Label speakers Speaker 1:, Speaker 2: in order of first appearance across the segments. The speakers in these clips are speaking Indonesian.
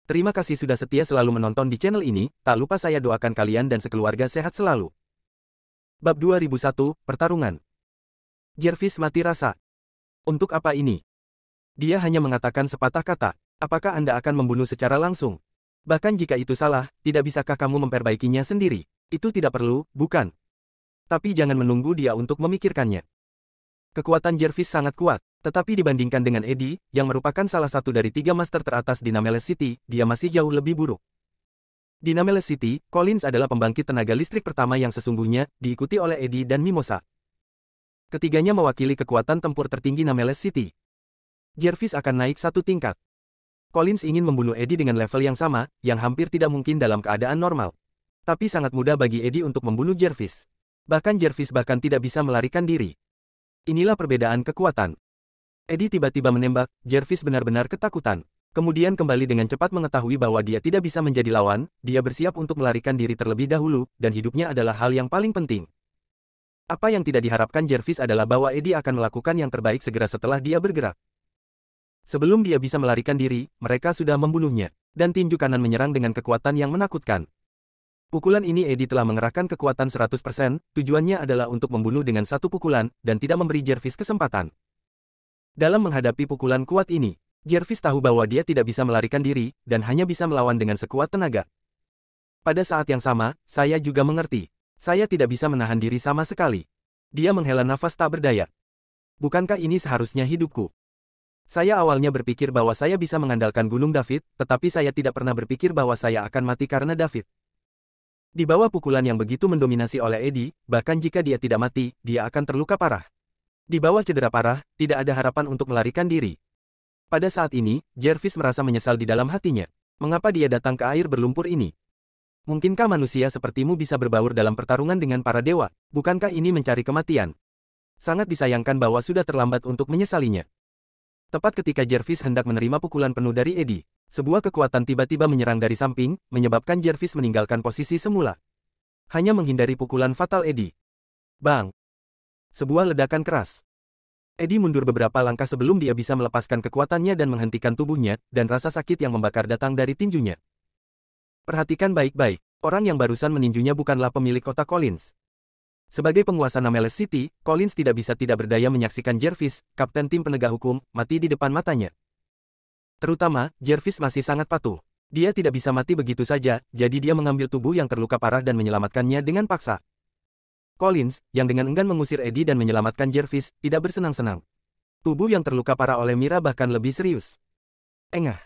Speaker 1: Terima kasih sudah setia selalu menonton di channel ini, tak lupa saya doakan kalian dan sekeluarga sehat selalu. Bab 2001, Pertarungan. Jervis mati rasa. Untuk apa ini? Dia hanya mengatakan sepatah kata. Apakah Anda akan membunuh secara langsung? Bahkan jika itu salah, tidak bisakah kamu memperbaikinya sendiri? Itu tidak perlu, bukan? Tapi jangan menunggu dia untuk memikirkannya. Kekuatan Jervis sangat kuat, tetapi dibandingkan dengan Eddie, yang merupakan salah satu dari 3 master teratas di Nameless City, dia masih jauh lebih buruk. Di Nameless City, Collins adalah pembangkit tenaga listrik pertama yang sesungguhnya, diikuti oleh Eddie dan Mimosa. Ketiganya mewakili kekuatan tempur tertinggi Nameless City. Jervis akan naik satu tingkat. Collins ingin membunuh Eddie dengan level yang sama, yang hampir tidak mungkin dalam keadaan normal. Tapi sangat mudah bagi Eddie untuk membunuh Jervis. Bahkan Jervis bahkan tidak bisa melarikan diri. Inilah perbedaan kekuatan. Eddie tiba-tiba menembak, Jervis benar-benar ketakutan. Kemudian kembali dengan cepat mengetahui bahwa dia tidak bisa menjadi lawan, dia bersiap untuk melarikan diri terlebih dahulu, dan hidupnya adalah hal yang paling penting. Apa yang tidak diharapkan Jervis adalah bahwa Eddie akan melakukan yang terbaik segera setelah dia bergerak. Sebelum dia bisa melarikan diri, mereka sudah membunuhnya, dan tinju kanan menyerang dengan kekuatan yang menakutkan. Pukulan ini Eddie telah mengerahkan kekuatan 100%, tujuannya adalah untuk membunuh dengan satu pukulan, dan tidak memberi Jervis kesempatan. Dalam menghadapi pukulan kuat ini, Jervis tahu bahwa dia tidak bisa melarikan diri, dan hanya bisa melawan dengan sekuat tenaga. Pada saat yang sama, saya juga mengerti. Saya tidak bisa menahan diri sama sekali. Dia menghela nafas tak berdaya. Bukankah ini seharusnya hidupku? Saya awalnya berpikir bahwa saya bisa mengandalkan Gunung David, tetapi saya tidak pernah berpikir bahwa saya akan mati karena David. Di bawah pukulan yang begitu mendominasi oleh Eddie, bahkan jika dia tidak mati, dia akan terluka parah. Di bawah cedera parah, tidak ada harapan untuk melarikan diri. Pada saat ini, Jervis merasa menyesal di dalam hatinya. Mengapa dia datang ke air berlumpur ini? Mungkinkah manusia sepertimu bisa berbaur dalam pertarungan dengan para dewa? Bukankah ini mencari kematian? Sangat disayangkan bahwa sudah terlambat untuk menyesalinya. Tepat ketika Jervis hendak menerima pukulan penuh dari Eddie, sebuah kekuatan tiba-tiba menyerang dari samping, menyebabkan Jervis meninggalkan posisi semula. Hanya menghindari pukulan fatal Eddie. Bang! Sebuah ledakan keras. Eddie mundur beberapa langkah sebelum dia bisa melepaskan kekuatannya dan menghentikan tubuhnya, dan rasa sakit yang membakar datang dari tinjunya. Perhatikan baik-baik, orang yang barusan meninjunya bukanlah pemilik kota Collins. Sebagai penguasa Nameless City, Collins tidak bisa tidak berdaya menyaksikan Jervis, kapten tim penegak hukum, mati di depan matanya. Terutama, Jervis masih sangat patuh. Dia tidak bisa mati begitu saja, jadi dia mengambil tubuh yang terluka parah dan menyelamatkannya dengan paksa. Collins, yang dengan enggan mengusir Eddie dan menyelamatkan Jervis, tidak bersenang-senang. Tubuh yang terluka parah oleh Mira bahkan lebih serius. Engah.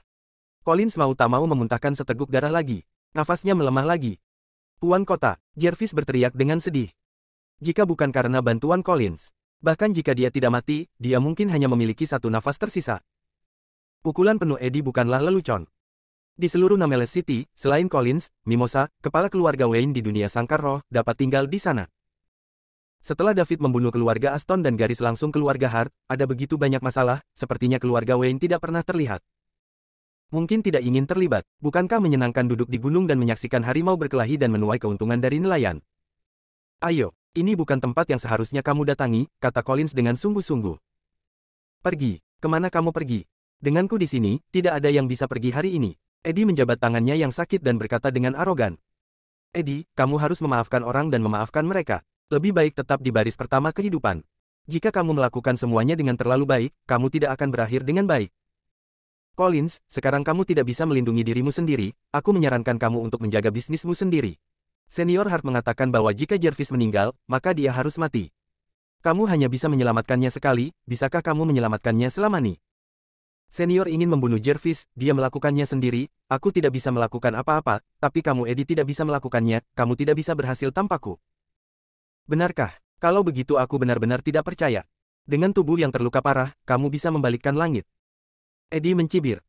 Speaker 1: Collins mau tak mau memuntahkan seteguk darah lagi. Nafasnya melemah lagi. Tuan Kota, Jervis berteriak dengan sedih. Jika bukan karena bantuan Collins, bahkan jika dia tidak mati, dia mungkin hanya memiliki satu nafas tersisa. Pukulan penuh Eddie bukanlah lelucon. Di seluruh Nameless City, selain Collins, Mimosa, kepala keluarga Wayne di dunia sangkar roh, dapat tinggal di sana. Setelah David membunuh keluarga Aston dan garis langsung keluarga Hart, ada begitu banyak masalah, sepertinya keluarga Wayne tidak pernah terlihat. Mungkin tidak ingin terlibat. Bukankah menyenangkan duduk di gunung dan menyaksikan harimau berkelahi dan menuai keuntungan dari nelayan? Ayo, ini bukan tempat yang seharusnya kamu datangi, kata Collins dengan sungguh-sungguh. Pergi, kemana kamu pergi? Denganku di sini, tidak ada yang bisa pergi hari ini. Eddie menjabat tangannya yang sakit dan berkata dengan arogan. Eddie, kamu harus memaafkan orang dan memaafkan mereka. Lebih baik tetap di baris pertama kehidupan. Jika kamu melakukan semuanya dengan terlalu baik, kamu tidak akan berakhir dengan baik. Collins, sekarang kamu tidak bisa melindungi dirimu sendiri, aku menyarankan kamu untuk menjaga bisnismu sendiri. Senior Hart mengatakan bahwa jika Jervis meninggal, maka dia harus mati. Kamu hanya bisa menyelamatkannya sekali, bisakah kamu menyelamatkannya selamanya? Senior ingin membunuh Jervis, dia melakukannya sendiri, aku tidak bisa melakukan apa-apa, tapi kamu Eddie tidak bisa melakukannya, kamu tidak bisa berhasil tanpaku. Benarkah? Kalau begitu aku benar-benar tidak percaya. Dengan tubuh yang terluka parah, kamu bisa membalikkan langit. Eddie mencibir.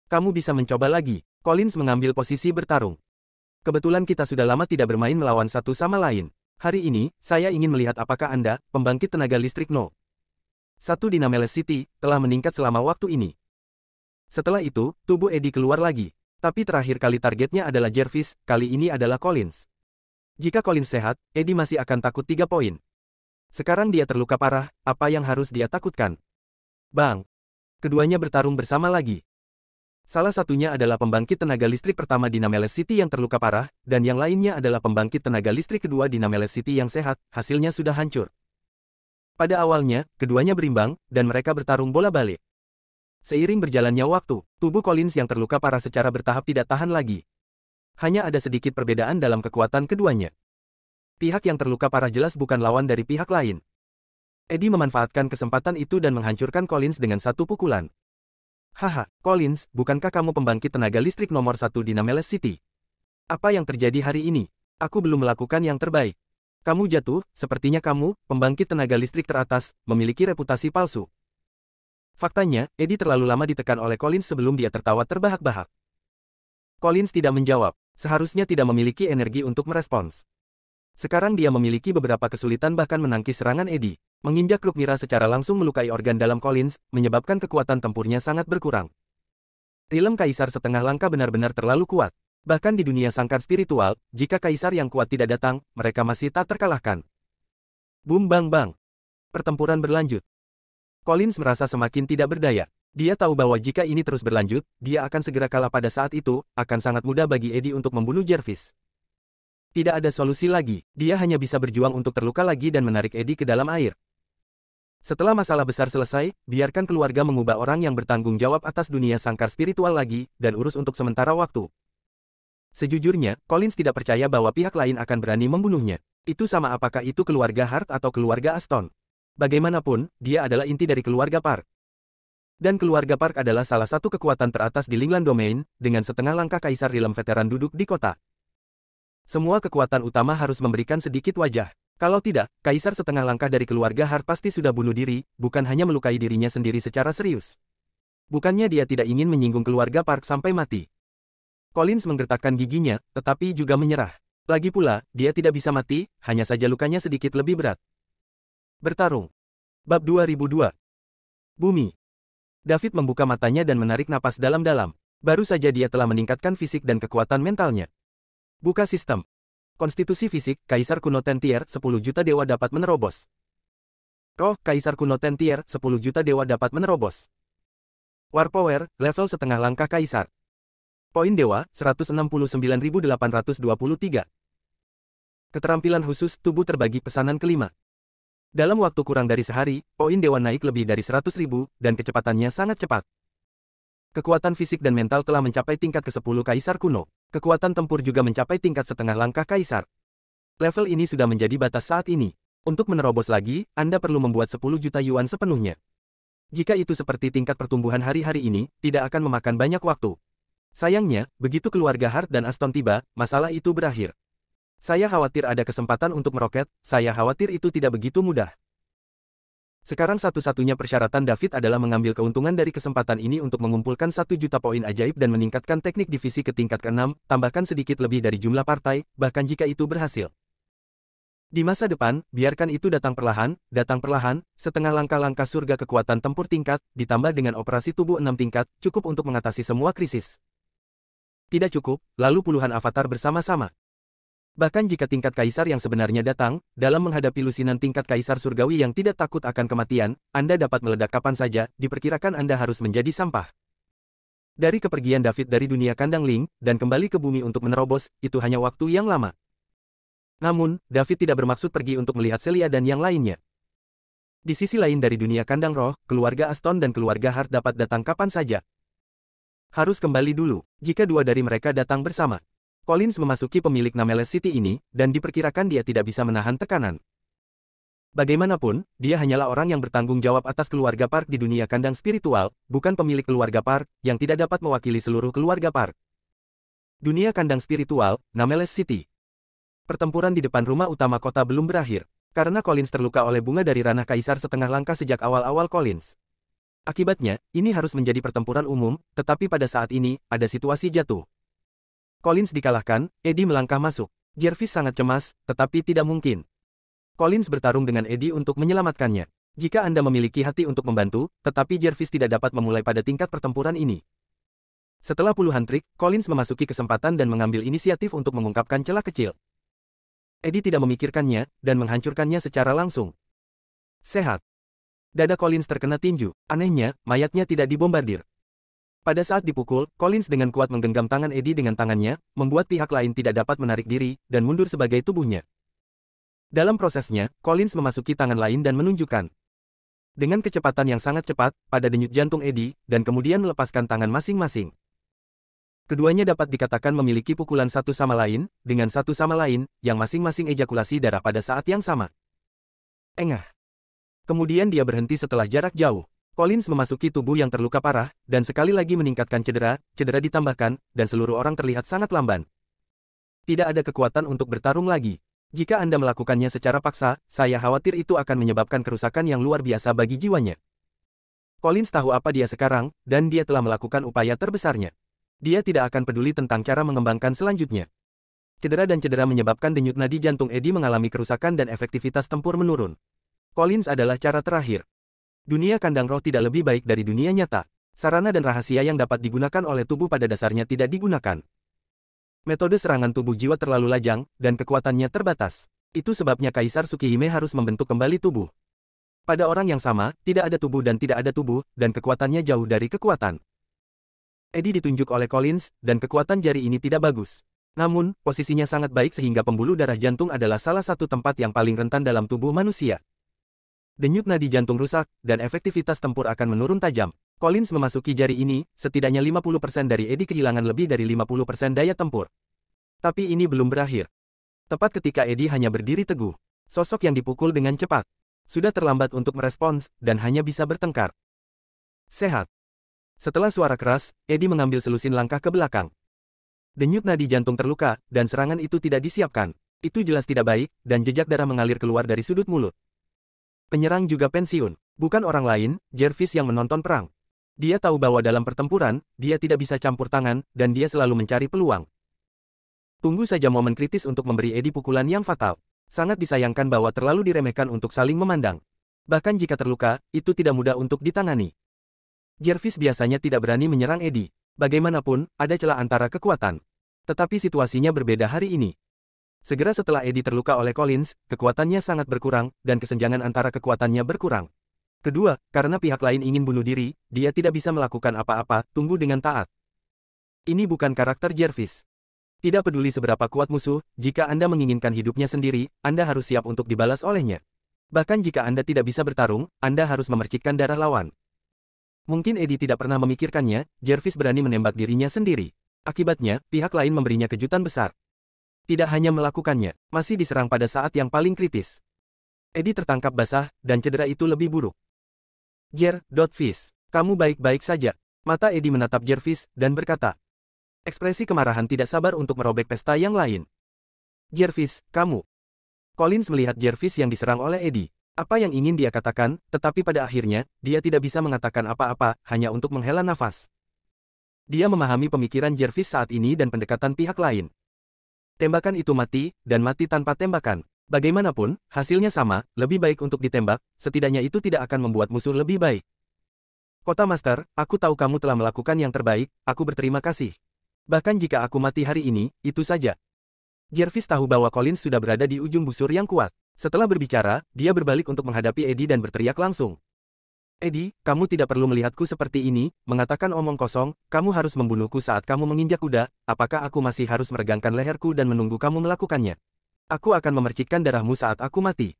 Speaker 1: Kamu bisa mencoba lagi. Collins mengambil posisi bertarung. Kebetulan kita sudah lama tidak bermain melawan satu sama lain. Hari ini, saya ingin melihat apakah Anda, pembangkit tenaga listrik No. 1 di Nameless City, telah meningkat selama waktu ini. Setelah itu, tubuh Eddie keluar lagi. Tapi terakhir kali targetnya adalah Jervis, kali ini adalah Collins. Jika Collins sehat, Eddie masih akan takut 3 poin. Sekarang dia terluka parah, apa yang harus dia takutkan? Bang! Keduanya bertarung bersama lagi. Salah satunya adalah pembangkit tenaga listrik pertama di Nameles City yang terluka parah, dan yang lainnya adalah pembangkit tenaga listrik kedua di Nameles City yang sehat, hasilnya sudah hancur. Pada awalnya, keduanya berimbang, dan mereka bertarung bola-balik. Seiring berjalannya waktu, tubuh Collins yang terluka parah secara bertahap tidak tahan lagi. Hanya ada sedikit perbedaan dalam kekuatan keduanya. Pihak yang terluka parah jelas bukan lawan dari pihak lain. Eddie memanfaatkan kesempatan itu dan menghancurkan Collins dengan satu pukulan. Haha, Collins, bukankah kamu pembangkit tenaga listrik nomor 1 di Nameles City? Apa yang terjadi hari ini? Aku belum melakukan yang terbaik. Kamu jatuh, sepertinya kamu, pembangkit tenaga listrik teratas, memiliki reputasi palsu. Faktanya, Eddie terlalu lama ditekan oleh Collins sebelum dia tertawa terbahak-bahak. Collins tidak menjawab, seharusnya tidak memiliki energi untuk merespons. Sekarang dia memiliki beberapa kesulitan bahkan menangkis serangan Eddie. Menginjak Rukmira secara langsung melukai organ dalam Collins, menyebabkan kekuatan tempurnya sangat berkurang. Rilem Kaisar setengah langkah benar-benar terlalu kuat. Bahkan di dunia sangkar spiritual, jika Kaisar yang kuat tidak datang, mereka masih tak terkalahkan. Boom bang bang. Pertempuran berlanjut. Collins merasa semakin tidak berdaya. Dia tahu bahwa jika ini terus berlanjut, dia akan segera kalah pada saat itu, akan sangat mudah bagi Eddie untuk membunuh Jervis. Tidak ada solusi lagi, dia hanya bisa berjuang untuk terluka lagi dan menarik Eddie ke dalam air. Setelah masalah besar selesai, biarkan keluarga mengubah orang yang bertanggung jawab atas dunia sangkar spiritual lagi, dan urus untuk sementara waktu. Sejujurnya, Collins tidak percaya bahwa pihak lain akan berani membunuhnya. Itu sama apakah itu keluarga Hart atau keluarga Aston. Bagaimanapun, dia adalah inti dari keluarga Park. Dan keluarga Park adalah salah satu kekuatan teratas di Lingland Domain, dengan setengah langkah Kaisar Rilem veteran duduk di kota. Semua kekuatan utama harus memberikan sedikit wajah. Kalau tidak, Kaisar setengah langkah dari keluarga Hart pasti sudah bunuh diri, bukan hanya melukai dirinya sendiri secara serius. Bukannya dia tidak ingin menyinggung keluarga Park sampai mati. Collins menggertakkan giginya, tetapi juga menyerah. Lagi pula, dia tidak bisa mati, hanya saja lukanya sedikit lebih berat. Bertarung. Bab 2002. Bumi. David membuka matanya dan menarik napas dalam-dalam. Baru saja dia telah meningkatkan fisik dan kekuatan mentalnya. Buka sistem. Konstitusi fisik, Kaisar kuno Tentier, 10 juta dewa dapat menerobos. Roh, Kaisar kuno Tentier, 10 juta dewa dapat menerobos. War Power, level setengah langkah Kaisar. Poin dewa, 169.823. Keterampilan khusus, tubuh terbagi pesanan kelima. Dalam waktu kurang dari sehari, poin dewa naik lebih dari 100.000, dan kecepatannya sangat cepat. Kekuatan fisik dan mental telah mencapai tingkat ke-10 Kaisar kuno. Kekuatan tempur juga mencapai tingkat setengah langkah Kaisar. Level ini sudah menjadi batas saat ini. Untuk menerobos lagi, Anda perlu membuat 10 juta yuan sepenuhnya. Jika itu seperti tingkat pertumbuhan hari-hari ini, tidak akan memakan banyak waktu. Sayangnya, begitu keluarga Hart dan Aston tiba, masalah itu berakhir. Saya khawatir ada kesempatan untuk meroket, saya khawatir itu tidak begitu mudah. Sekarang satu-satunya persyaratan David adalah mengambil keuntungan dari kesempatan ini untuk mengumpulkan 1 juta poin ajaib dan meningkatkan teknik divisi ke tingkat ke-6, tambahkan sedikit lebih dari jumlah partai, bahkan jika itu berhasil. Di masa depan, biarkan itu datang perlahan, setengah langkah-langkah surga kekuatan tempur tingkat, ditambah dengan operasi tubuh 6 tingkat, cukup untuk mengatasi semua krisis. Tidak cukup, lalu puluhan avatar bersama-sama. Bahkan jika tingkat Kaisar yang sebenarnya datang, dalam menghadapi lusinan tingkat Kaisar surgawi yang tidak takut akan kematian, Anda dapat meledak kapan saja, diperkirakan Anda harus menjadi sampah. Dari kepergian David dari dunia kandang Ling, dan kembali ke bumi untuk menerobos, itu hanya waktu yang lama. Namun, David tidak bermaksud pergi untuk melihat Celia dan yang lainnya. Di sisi lain dari dunia kandang roh, keluarga Aston dan keluarga Hart dapat datang kapan saja. Harus kembali dulu, jika dua dari mereka datang bersama. Collins memasuki pemilik Nameles City ini, dan diperkirakan dia tidak bisa menahan tekanan. Bagaimanapun, dia hanyalah orang yang bertanggung jawab atas keluarga Park di dunia kandang spiritual, bukan pemilik keluarga Park, yang tidak dapat mewakili seluruh keluarga Park. Dunia kandang spiritual, Nameles City. Pertempuran di depan rumah utama kota belum berakhir, karena Collins terluka oleh bunga dari ranah Kaisar setengah langkah sejak awal-awal Collins. Akibatnya, ini harus menjadi pertempuran umum, tetapi pada saat ini, ada situasi jatuh. Collins dikalahkan, Eddie melangkah masuk. Jervis sangat cemas, tetapi tidak mungkin. Collins bertarung dengan Eddie untuk menyelamatkannya. Jika Anda memiliki hati untuk membantu, tetapi Jervis tidak dapat memulai pada tingkat pertempuran ini. Setelah puluhan trik, Collins memasuki kesempatan dan mengambil inisiatif untuk mengungkapkan celah kecil. Eddie tidak memikirkannya, dan menghancurkannya secara langsung. Sehat. Dada Collins terkena tinju. Anehnya, mayatnya tidak dibombardir. Pada saat dipukul, Collins dengan kuat menggenggam tangan Eddie dengan tangannya, membuat pihak lain tidak dapat menarik diri, dan mundur sebagai tubuhnya. Dalam prosesnya, Collins memasuki tangan lain dan menunjukkan. Dengan kecepatan yang sangat cepat, pada denyut jantung Eddie, dan kemudian melepaskan tangan masing-masing. Keduanya dapat dikatakan memiliki pukulan satu sama lain, dengan satu sama lain, yang masing-masing ejakulasi darah pada saat yang sama. Engah. Kemudian dia berhenti setelah jarak jauh. Collins memasuki tubuh yang terluka parah, dan sekali lagi meningkatkan cedera ditambahkan, dan seluruh orang terlihat sangat lamban. Tidak ada kekuatan untuk bertarung lagi. Jika Anda melakukannya secara paksa, saya khawatir itu akan menyebabkan kerusakan yang luar biasa bagi jiwanya. Collins tahu apa dia sekarang, dan dia telah melakukan upaya terbesarnya. Dia tidak akan peduli tentang cara mengembangkan selanjutnya. Cedera menyebabkan denyut nadi jantung Eddie mengalami kerusakan dan efektivitas tempur menurun. Collins adalah cara terakhir. Dunia kandang roh tidak lebih baik dari dunia nyata. Sarana dan rahasia yang dapat digunakan oleh tubuh pada dasarnya tidak digunakan. Metode serangan tubuh jiwa terlalu lajang, dan kekuatannya terbatas. Itu sebabnya Kaisar Tsukihime harus membentuk kembali tubuh. Pada orang yang sama, tidak ada tubuh, dan kekuatannya jauh dari kekuatan. Eddie ditunjuk oleh Collins, dan kekuatan jari ini tidak bagus. Namun, posisinya sangat baik sehingga pembuluh darah jantung adalah salah satu tempat yang paling rentan dalam tubuh manusia. Denyut nadi jantung rusak, dan efektivitas tempur akan menurun tajam. Collins memasuki jari ini, setidaknya 50% dari Eddie kehilangan lebih dari 50% daya tempur. Tapi ini belum berakhir. Tepat ketika Eddie hanya berdiri teguh, sosok yang dipukul dengan cepat. Sudah terlambat untuk merespons, dan hanya bisa bertengkar. Sehat. Setelah suara keras, Eddie mengambil selusin langkah ke belakang. Denyut nadi jantung terluka, dan serangan itu tidak disiapkan. Itu jelas tidak baik, dan jejak darah mengalir keluar dari sudut mulut. Penyerang juga pensiun. Bukan orang lain, Jervis yang menonton perang. Dia tahu bahwa dalam pertempuran, dia tidak bisa campur tangan, dan dia selalu mencari peluang. Tunggu saja momen kritis untuk memberi Eddie pukulan yang fatal. Sangat disayangkan bahwa terlalu diremehkan untuk saling memandang. Bahkan jika terluka, itu tidak mudah untuk ditangani. Jervis biasanya tidak berani menyerang Eddie. Bagaimanapun, ada celah antara kekuatan. Tetapi situasinya berbeda hari ini. Segera setelah Eddie terluka oleh Collins, kekuatannya sangat berkurang, dan kesenjangan antara kekuatannya berkurang. Kedua, karena pihak lain ingin bunuh diri, dia tidak bisa melakukan apa-apa, tunggu dengan taat. Ini bukan karakter Jervis. Tidak peduli seberapa kuat musuh, jika Anda menginginkan hidupnya sendiri, Anda harus siap untuk dibalas olehnya. Bahkan jika Anda tidak bisa bertarung, Anda harus memercikkan darah lawan. Mungkin Eddie tidak pernah memikirkannya, Jervis berani menembak dirinya sendiri. Akibatnya, pihak lain memberinya kejutan besar. Tidak hanya melakukannya, masih diserang pada saat yang paling kritis. Eddie tertangkap basah, dan cedera itu lebih buruk. Jervis, kamu baik-baik saja. Mata Eddie menatap Jervis, dan berkata. Ekspresi kemarahan tidak sabar untuk merobek pesta yang lain. Jervis, kamu. Collins melihat Jervis yang diserang oleh Eddie. Apa yang ingin dia katakan, tetapi pada akhirnya, dia tidak bisa mengatakan apa-apa, hanya untuk menghela nafas. Dia memahami pemikiran Jervis saat ini dan pendekatan pihak lain. Tembakan itu mati, dan mati tanpa tembakan. Bagaimanapun, hasilnya sama, lebih baik untuk ditembak, setidaknya itu tidak akan membuat musuh lebih baik. Kota Master, aku tahu kamu telah melakukan yang terbaik, aku berterima kasih. Bahkan jika aku mati hari ini, itu saja. Jervis tahu bahwa Collins sudah berada di ujung busur yang kuat. Setelah berbicara, dia berbalik untuk menghadapi Eddie dan berteriak langsung. Eddie, kamu tidak perlu melihatku seperti ini, mengatakan omong kosong, kamu harus membunuhku saat kamu menginjak kuda, apakah aku masih harus meregangkan leherku dan menunggu kamu melakukannya? Aku akan memercikkan darahmu saat aku mati.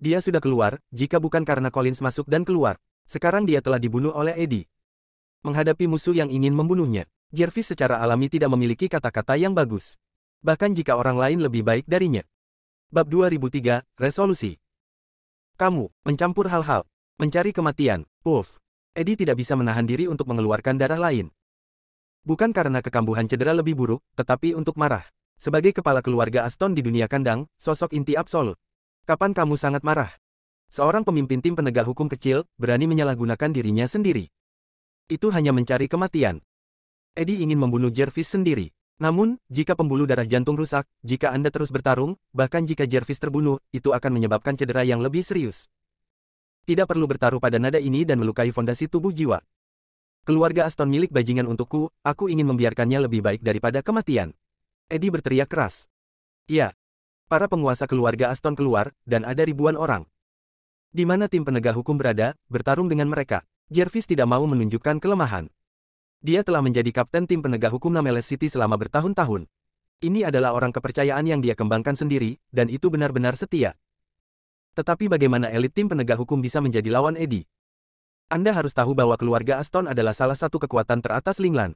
Speaker 1: Dia sudah keluar, jika bukan karena Collins masuk dan keluar. Sekarang dia telah dibunuh oleh Eddie. Menghadapi musuh yang ingin membunuhnya, Jervis secara alami tidak memiliki kata-kata yang bagus. Bahkan jika orang lain lebih baik darinya. Bab 2003, Resolusi. Kamu, mencampur hal-hal. Mencari kematian, Wolf. Eddie tidak bisa menahan diri untuk mengeluarkan darah lain. Bukan karena kekambuhan cedera lebih buruk, tetapi untuk marah. Sebagai kepala keluarga Aston di dunia kandang, sosok inti absolut. Kapan kamu sangat marah? Seorang pemimpin tim penegak hukum kecil, berani menyalahgunakan dirinya sendiri. Itu hanya mencari kematian. Eddie ingin membunuh Jervis sendiri. Namun, jika pembuluh darah jantung rusak, jika Anda terus bertarung, bahkan jika Jervis terbunuh, itu akan menyebabkan cedera yang lebih serius. Tidak perlu bertaruh pada nada ini dan melukai fondasi tubuh jiwa. Keluarga Aston milik bajingan untukku, aku ingin membiarkannya lebih baik daripada kematian. Eddie berteriak keras. Ya. Para penguasa keluarga Aston keluar, dan ada ribuan orang. Di mana tim penegak hukum berada, bertarung dengan mereka. Jervis tidak mau menunjukkan kelemahan. Dia telah menjadi kapten tim penegak hukum Nameless City selama bertahun-tahun. Ini adalah orang kepercayaan yang dia kembangkan sendiri, dan itu benar-benar setia. Tetapi bagaimana elit tim penegak hukum bisa menjadi lawan Eddie? Anda harus tahu bahwa keluarga Aston adalah salah satu kekuatan teratas Linglan.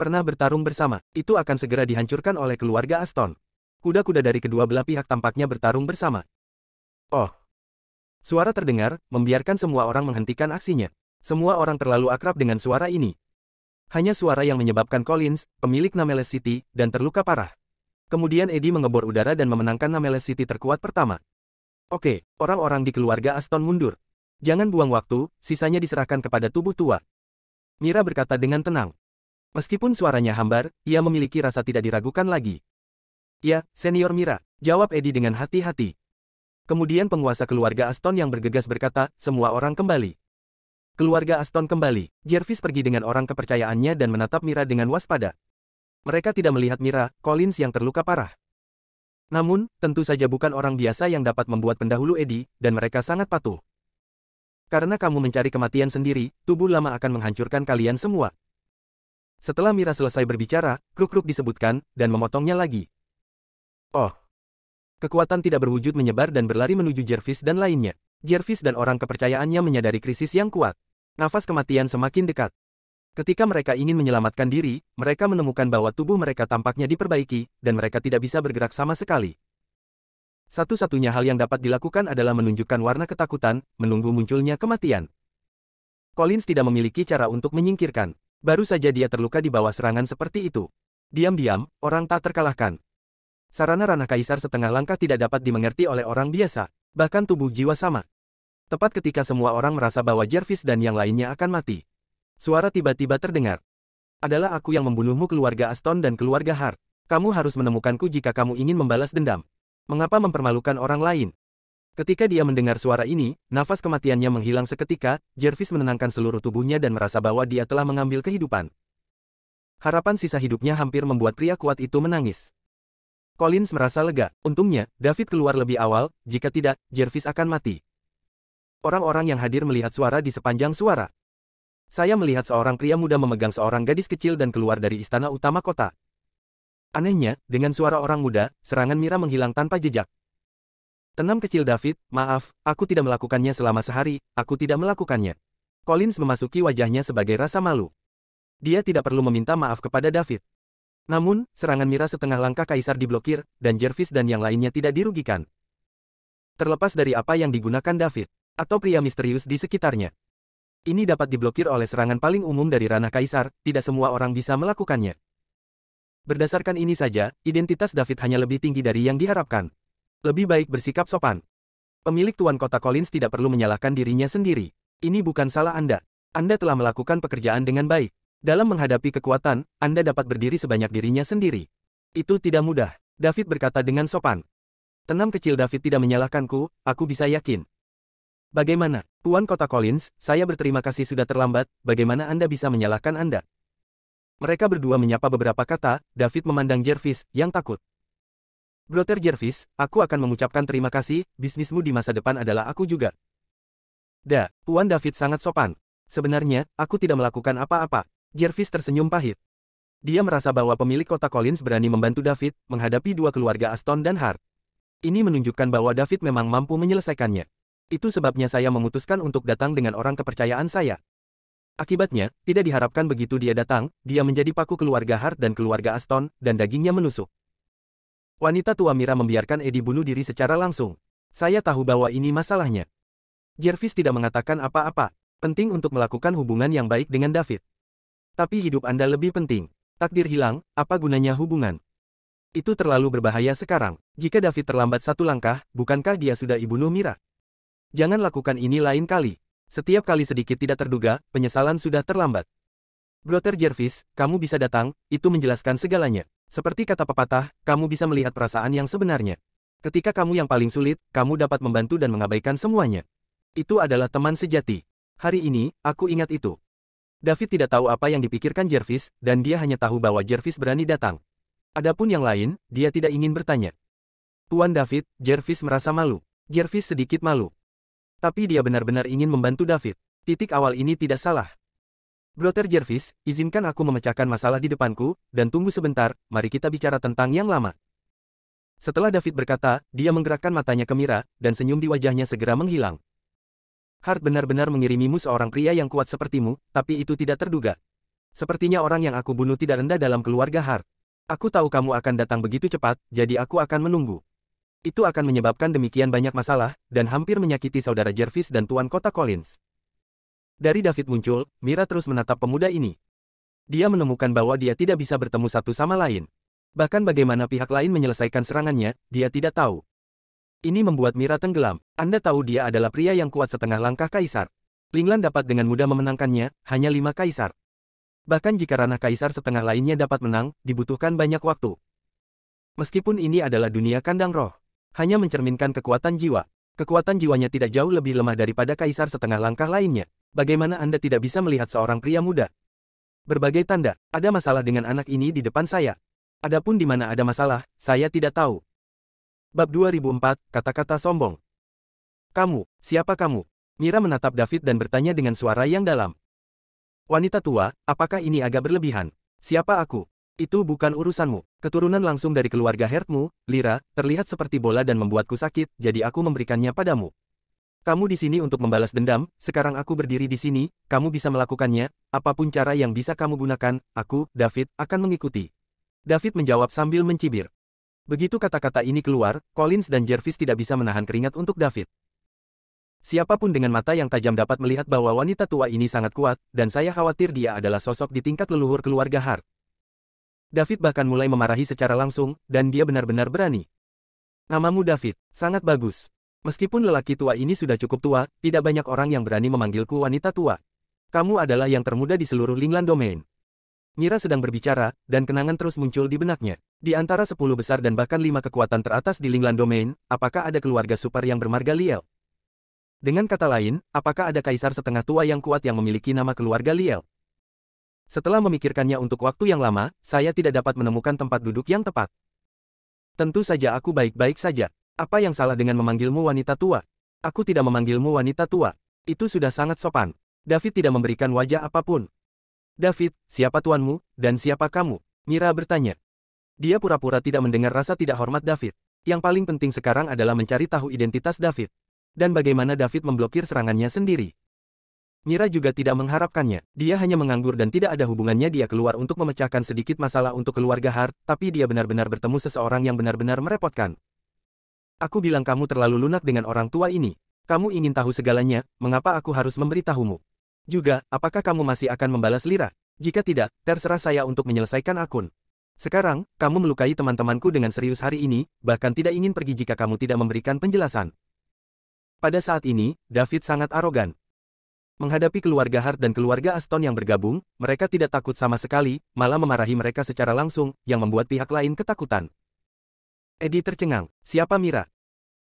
Speaker 1: Pernah bertarung bersama, itu akan segera dihancurkan oleh keluarga Aston. Kuda-kuda dari kedua belah pihak tampaknya bertarung bersama. Oh. Suara terdengar, membiarkan semua orang menghentikan aksinya. Semua orang terlalu akrab dengan suara ini. Hanya suara yang menyebabkan Collins, pemilik Nameless City, dan terluka parah. Kemudian Eddie mengebor udara dan memenangkan Nameless City terkuat pertama. Oke, orang-orang di keluarga Aston mundur. Jangan buang waktu, sisanya diserahkan kepada tubuh tua. Mira berkata dengan tenang. Meskipun suaranya hambar, ia memiliki rasa tidak diragukan lagi. Ya, Senior Mira, jawab Eddie dengan hati-hati. Kemudian penguasa keluarga Aston yang bergegas berkata, semua orang kembali. Keluarga Aston kembali. Jervis pergi dengan orang kepercayaannya dan menatap Mira dengan waspada. Mereka tidak melihat Mira, Collins yang terluka parah. Namun, tentu saja bukan orang biasa yang dapat membuat pendahulu Eddie, dan mereka sangat patuh. Karena kamu mencari kematian sendiri, tubuh lama akan menghancurkan kalian semua. Setelah Mira selesai berbicara, kruk-kruk disebutkan, dan memotongnya lagi. Oh. Kekuatan tidak berwujud menyebar dan berlari menuju Jervis dan lainnya. Jervis dan orang kepercayaannya menyadari krisis yang kuat. Nafas kematian semakin dekat. Ketika mereka ingin menyelamatkan diri, mereka menemukan bahwa tubuh mereka tampaknya diperbaiki, dan mereka tidak bisa bergerak sama sekali. Satu-satunya hal yang dapat dilakukan adalah menunjukkan warna ketakutan, menunggu munculnya kematian. Collins tidak memiliki cara untuk menyingkirkan. Baru saja dia terluka di bawah serangan seperti itu. Diam-diam, orang tak terkalahkan. Sarana ranah kaisar setengah langkah tidak dapat dimengerti oleh orang biasa, bahkan tubuh jiwa sama. Tepat ketika semua orang merasa bahwa Jervis dan yang lainnya akan mati. Suara tiba-tiba terdengar. Adalah aku yang membunuhmu keluarga Aston dan keluarga Hart. Kamu harus menemukanku jika kamu ingin membalas dendam. Mengapa mempermalukan orang lain? Ketika dia mendengar suara ini, nafas kematiannya menghilang seketika, Jervis menenangkan seluruh tubuhnya dan merasa bahwa dia telah mengambil kehidupan. Harapan sisa hidupnya hampir membuat pria kuat itu menangis. Collins merasa lega. Untungnya, David keluar lebih awal, jika tidak, Jervis akan mati. Orang-orang yang hadir melihat suara di sepanjang suara. Saya melihat seorang pria muda memegang seorang gadis kecil dan keluar dari istana utama kota. Anehnya, dengan suara orang muda, serangan Mira menghilang tanpa jejak. Tenang kecil David, maaf, aku tidak melakukannya selama sehari, aku tidak melakukannya. Collins memasuki wajahnya sebagai rasa malu. Dia tidak perlu meminta maaf kepada David. Namun, serangan Mira setengah langkah kaisar diblokir, dan Jervis dan yang lainnya tidak dirugikan. Terlepas dari apa yang digunakan David, atau pria misterius di sekitarnya. Ini dapat diblokir oleh serangan paling umum dari ranah kaisar, tidak semua orang bisa melakukannya. Berdasarkan ini saja, identitas David hanya lebih tinggi dari yang diharapkan. Lebih baik bersikap sopan. Pemilik Tuan Kota Collins tidak perlu menyalahkan dirinya sendiri. Ini bukan salah Anda. Anda telah melakukan pekerjaan dengan baik. Dalam menghadapi kekuatan, Anda dapat berdiri sebanyak dirinya sendiri. Itu tidak mudah, David berkata dengan sopan. Tenang kecil David tidak menyalahkanku, aku bisa yakin. Bagaimana, Tuan Kota Collins, saya berterima kasih sudah terlambat, bagaimana Anda bisa menyalahkan Anda? Mereka berdua menyapa beberapa kata, David memandang Jervis, yang takut. Brother Jervis, aku akan mengucapkan terima kasih, bisnismu di masa depan adalah aku juga. Tuan David sangat sopan. Sebenarnya, aku tidak melakukan apa-apa. Jervis tersenyum pahit. Dia merasa bahwa pemilik kota Collins berani membantu David, menghadapi dua keluarga Aston dan Hart. Ini menunjukkan bahwa David memang mampu menyelesaikannya. Itu sebabnya saya memutuskan untuk datang dengan orang kepercayaan saya. Akibatnya, tidak diharapkan begitu dia datang, dia menjadi paku keluarga Hart dan keluarga Aston, dan dagingnya menusuk. Wanita tua Mira membiarkan Eddie bunuh diri secara langsung. Saya tahu bahwa ini masalahnya. Jervis tidak mengatakan apa-apa. Penting untuk melakukan hubungan yang baik dengan David. Tapi hidup Anda lebih penting. Takdir hilang, apa gunanya hubungan? Itu terlalu berbahaya sekarang. Jika David terlambat satu langkah, bukankah dia sudah dibunuh Mira? Jangan lakukan ini lain kali. Setiap kali sedikit tidak terduga, penyesalan sudah terlambat. Brother Jervis, kamu bisa datang, itu menjelaskan segalanya. Seperti kata pepatah, kamu bisa melihat perasaan yang sebenarnya. Ketika kamu yang paling sulit, kamu dapat membantu dan mengabaikan semuanya. Itu adalah teman sejati. Hari ini, aku ingat itu. David tidak tahu apa yang dipikirkan Jervis, dan dia hanya tahu bahwa Jervis berani datang. Adapun yang lain, dia tidak ingin bertanya. Tuan David, Jervis merasa malu. Jervis sedikit malu. Tapi dia benar-benar ingin membantu David. Titik awal ini tidak salah. Brother Jervis, izinkan aku memecahkan masalah di depanku, dan tunggu sebentar, mari kita bicara tentang yang lama. Setelah David berkata, dia menggerakkan matanya ke Mira, dan senyum di wajahnya segera menghilang. Hart benar-benar mengirimimu seorang pria yang kuat sepertimu, tapi itu tidak terduga. Sepertinya orang yang aku bunuh tidak rendah dalam keluarga Hart. Aku tahu kamu akan datang begitu cepat, jadi aku akan menunggu. Itu akan menyebabkan demikian banyak masalah, dan hampir menyakiti saudara Jervis dan Tuan Kota Collins. Dari David muncul, Mira terus menatap pemuda ini. Dia menemukan bahwa dia tidak bisa bertemu satu sama lain. Bahkan bagaimana pihak lain menyelesaikan serangannya, dia tidak tahu. Ini membuat Mira tenggelam. Anda tahu dia adalah pria yang kuat setengah langkah kaisar. Linglan dapat dengan mudah memenangkannya, hanya 5 kaisar. Bahkan jika ranah kaisar setengah lainnya dapat menang, dibutuhkan banyak waktu. Meskipun ini adalah dunia kandang roh, hanya mencerminkan kekuatan jiwa. Kekuatan jiwanya tidak jauh lebih lemah daripada kaisar setengah langkah lainnya. Bagaimana Anda tidak bisa melihat seorang pria muda? Berbagai tanda, ada masalah dengan anak ini di depan saya. Adapun di mana ada masalah, saya tidak tahu. Bab 2004, kata-kata sombong. Kamu, siapa kamu? Mira menatap David dan bertanya dengan suara yang dalam. Wanita tua, apakah ini agak berlebihan? Siapa aku? Itu bukan urusanmu. Keturunan langsung dari keluarga Hertmu, Lyra, terlihat seperti bola dan membuatku sakit, jadi aku memberikannya padamu. Kamu di sini untuk membalas dendam, sekarang aku berdiri di sini, kamu bisa melakukannya, apapun cara yang bisa kamu gunakan, aku, David, akan mengikuti. David menjawab sambil mencibir. Begitu kata-kata ini keluar, Collins dan Jervis tidak bisa menahan keringat untuk David. Siapapun dengan mata yang tajam dapat melihat bahwa wanita tua ini sangat kuat, dan saya khawatir dia adalah sosok di tingkat leluhur keluarga Hart. David bahkan mulai memarahi secara langsung, dan dia benar-benar berani. Namamu David, sangat bagus. Meskipun lelaki tua ini sudah cukup tua, tidak banyak orang yang berani memanggilku wanita tua. Kamu adalah yang termuda di seluruh Lingland Domain. Mira sedang berbicara, dan kenangan terus muncul di benaknya. Di antara 10 besar dan bahkan 5 kekuatan teratas di Lingland Domain, apakah ada keluarga super yang bermarga Liel? Dengan kata lain, apakah ada kaisar setengah tua yang kuat yang memiliki nama keluarga Liel? Setelah memikirkannya untuk waktu yang lama, saya tidak dapat menemukan tempat duduk yang tepat. Tentu saja aku baik-baik saja. Apa yang salah dengan memanggilmu wanita tua? Aku tidak memanggilmu wanita tua. Itu sudah sangat sopan. David tidak memberikan wajah apapun. David, siapa tuanmu, dan siapa kamu? Mira bertanya. Dia pura-pura tidak mendengar rasa tidak hormat David. Yang paling penting sekarang adalah mencari tahu identitas David. Dan bagaimana David memblokir serangannya sendiri. Mira juga tidak mengharapkannya. Dia hanya menganggur dan tidak ada hubungannya dia keluar untuk memecahkan sedikit masalah untuk keluarga Hart, tapi dia benar-benar bertemu seseorang yang benar-benar merepotkan. Aku bilang kamu terlalu lunak dengan orang tua ini. Kamu ingin tahu segalanya, mengapa aku harus memberitahumu? Juga, apakah kamu masih akan membalas Lyra? Jika tidak, terserah saya untuk menyelesaikan akun. Sekarang, kamu melukai teman-temanku dengan serius hari ini, bahkan tidak ingin pergi jika kamu tidak memberikan penjelasan. Pada saat ini, David sangat arogan. Menghadapi keluarga Hart dan keluarga Aston yang bergabung, mereka tidak takut sama sekali, malah memarahi mereka secara langsung, yang membuat pihak lain ketakutan. Eddie tercengang. Siapa Mira?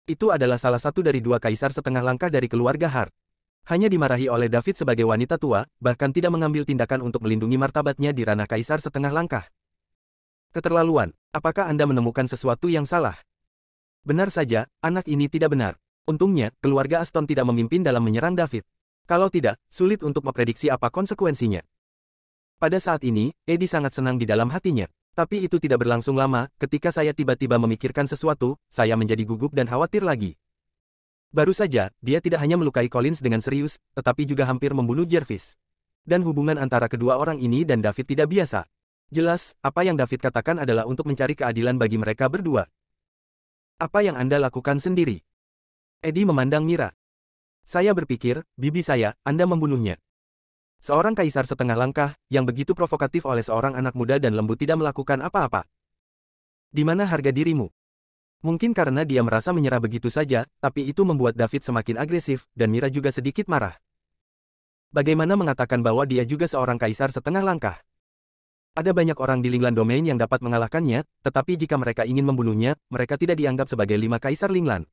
Speaker 1: Itu adalah salah satu dari 2 kaisar setengah langkah dari keluarga Hart. Hanya dimarahi oleh David sebagai wanita tua, bahkan tidak mengambil tindakan untuk melindungi martabatnya di ranah kaisar setengah langkah. Keterlaluan, apakah Anda menemukan sesuatu yang salah? Benar saja, anak ini tidak benar. Untungnya, keluarga Aston tidak memimpin dalam menyerang David. Kalau tidak, sulit untuk memprediksi apa konsekuensinya. Pada saat ini, Eddie sangat senang di dalam hatinya. Tapi itu tidak berlangsung lama, ketika saya tiba-tiba memikirkan sesuatu, saya menjadi gugup dan khawatir lagi. Baru saja, dia tidak hanya melukai Collins dengan serius, tetapi juga hampir membunuh Jervis. Dan hubungan antara kedua orang ini dan David tidak biasa. Jelas, apa yang David katakan adalah untuk mencari keadilan bagi mereka berdua. Apa yang Anda lakukan sendiri? Eddie memandang Mira. Saya berpikir, bibi saya, Anda membunuhnya. Seorang kaisar setengah langkah, yang begitu provokatif oleh seorang anak muda dan lembut tidak melakukan apa-apa. Di mana harga dirimu? Mungkin karena dia merasa menyerah begitu saja, tapi itu membuat David semakin agresif, dan Mira juga sedikit marah. Bagaimana mengatakan bahwa dia juga seorang kaisar setengah langkah? Ada banyak orang di Lingland Domain yang dapat mengalahkannya, tetapi jika mereka ingin membunuhnya, mereka tidak dianggap sebagai 5 kaisar Lingland.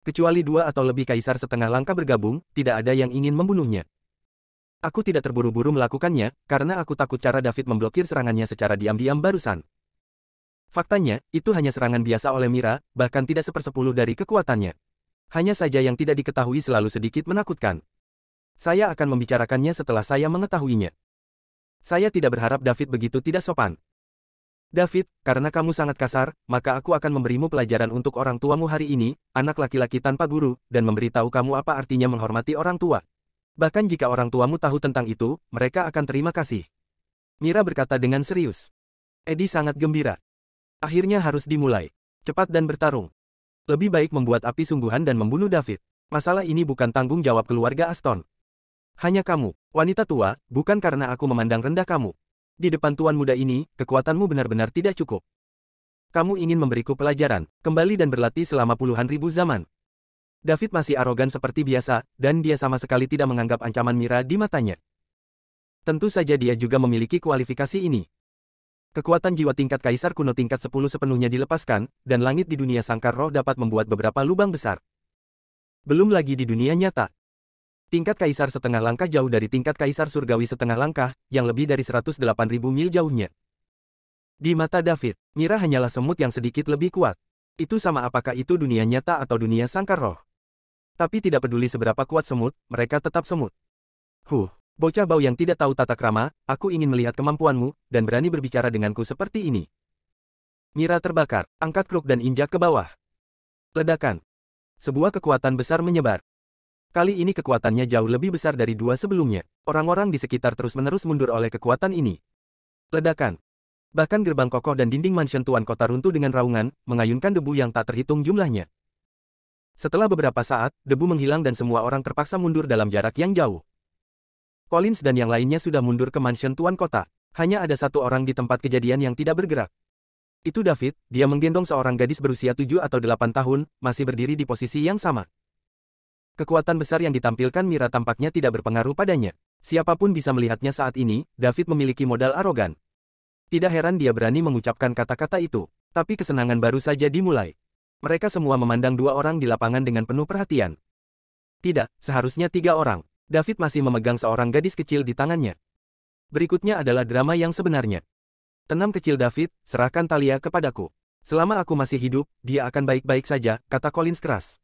Speaker 1: Kecuali 2 atau lebih kaisar setengah langkah bergabung, tidak ada yang ingin membunuhnya. Aku tidak terburu-buru melakukannya, karena aku takut cara David memblokir serangannya secara diam-diam barusan. Faktanya, itu hanya serangan biasa oleh Mira, bahkan tidak 1/10 dari kekuatannya. Hanya saja yang tidak diketahui selalu sedikit menakutkan. Saya akan membicarakannya setelah saya mengetahuinya. Saya tidak berharap David begitu tidak sopan. David, karena kamu sangat kasar, maka aku akan memberimu pelajaran untuk orang tuamu hari ini, anak laki-laki tanpa guru, dan memberitahu kamu apa artinya menghormati orang tua. Bahkan jika orang tuamu tahu tentang itu, mereka akan terima kasih. Mira berkata dengan serius. Eddie sangat gembira. Akhirnya harus dimulai. Cepat dan bertarung. Lebih baik membuat api sungguhan dan membunuh David. Masalah ini bukan tanggung jawab keluarga Aston. Hanya kamu, wanita tua, bukan karena aku memandang rendah kamu. Di depan tuan muda ini, kekuatanmu benar-benar tidak cukup. Kamu ingin memberiku pelajaran, kembali dan berlatih selama puluhan ribu zaman. David masih arogan seperti biasa, dan dia sama sekali tidak menganggap ancaman Mira di matanya. Tentu saja dia juga memiliki kualifikasi ini. Kekuatan jiwa tingkat kaisar kuno tingkat 10 sepenuhnya dilepaskan, dan langit di dunia sangkar roh dapat membuat beberapa lubang besar. Belum lagi di dunia nyata. Tingkat kaisar setengah langkah jauh dari tingkat kaisar surgawi setengah langkah, yang lebih dari 108.000 mil jauhnya. Di mata David, Mira hanyalah semut yang sedikit lebih kuat. Itu sama apakah itu dunia nyata atau dunia sangkar roh. Tapi tidak peduli seberapa kuat semut, mereka tetap semut. Bocah bau yang tidak tahu tata krama, aku ingin melihat kemampuanmu, dan berani berbicara denganku seperti ini. Mira terbakar, angkat kruk dan injak ke bawah. Ledakan. Sebuah kekuatan besar menyebar. Kali ini kekuatannya jauh lebih besar dari dua sebelumnya. Orang-orang di sekitar terus-menerus mundur oleh kekuatan ini. Ledakan. Bahkan gerbang kokoh dan dinding mansion Tuan Kota runtuh dengan raungan, mengayunkan debu yang tak terhitung jumlahnya. Setelah beberapa saat, debu menghilang dan semua orang terpaksa mundur dalam jarak yang jauh. Collins dan yang lainnya sudah mundur ke mansion Tuan Kota. Hanya ada satu orang di tempat kejadian yang tidak bergerak. Itu David, dia menggendong seorang gadis berusia 7 atau 8 tahun, masih berdiri di posisi yang sama. Kekuatan besar yang ditampilkan Mira tampaknya tidak berpengaruh padanya. Siapapun bisa melihatnya saat ini, David memiliki modal arogan. Tidak heran dia berani mengucapkan kata-kata itu. Tapi kesenangan baru saja dimulai. Mereka semua memandang dua orang di lapangan dengan penuh perhatian. Tidak, seharusnya 3 orang. David masih memegang seorang gadis kecil di tangannya. Berikutnya adalah drama yang sebenarnya. Tenang kecil David, serahkan Talia kepadaku. Selama aku masih hidup, dia akan baik-baik saja, kata Collins keras.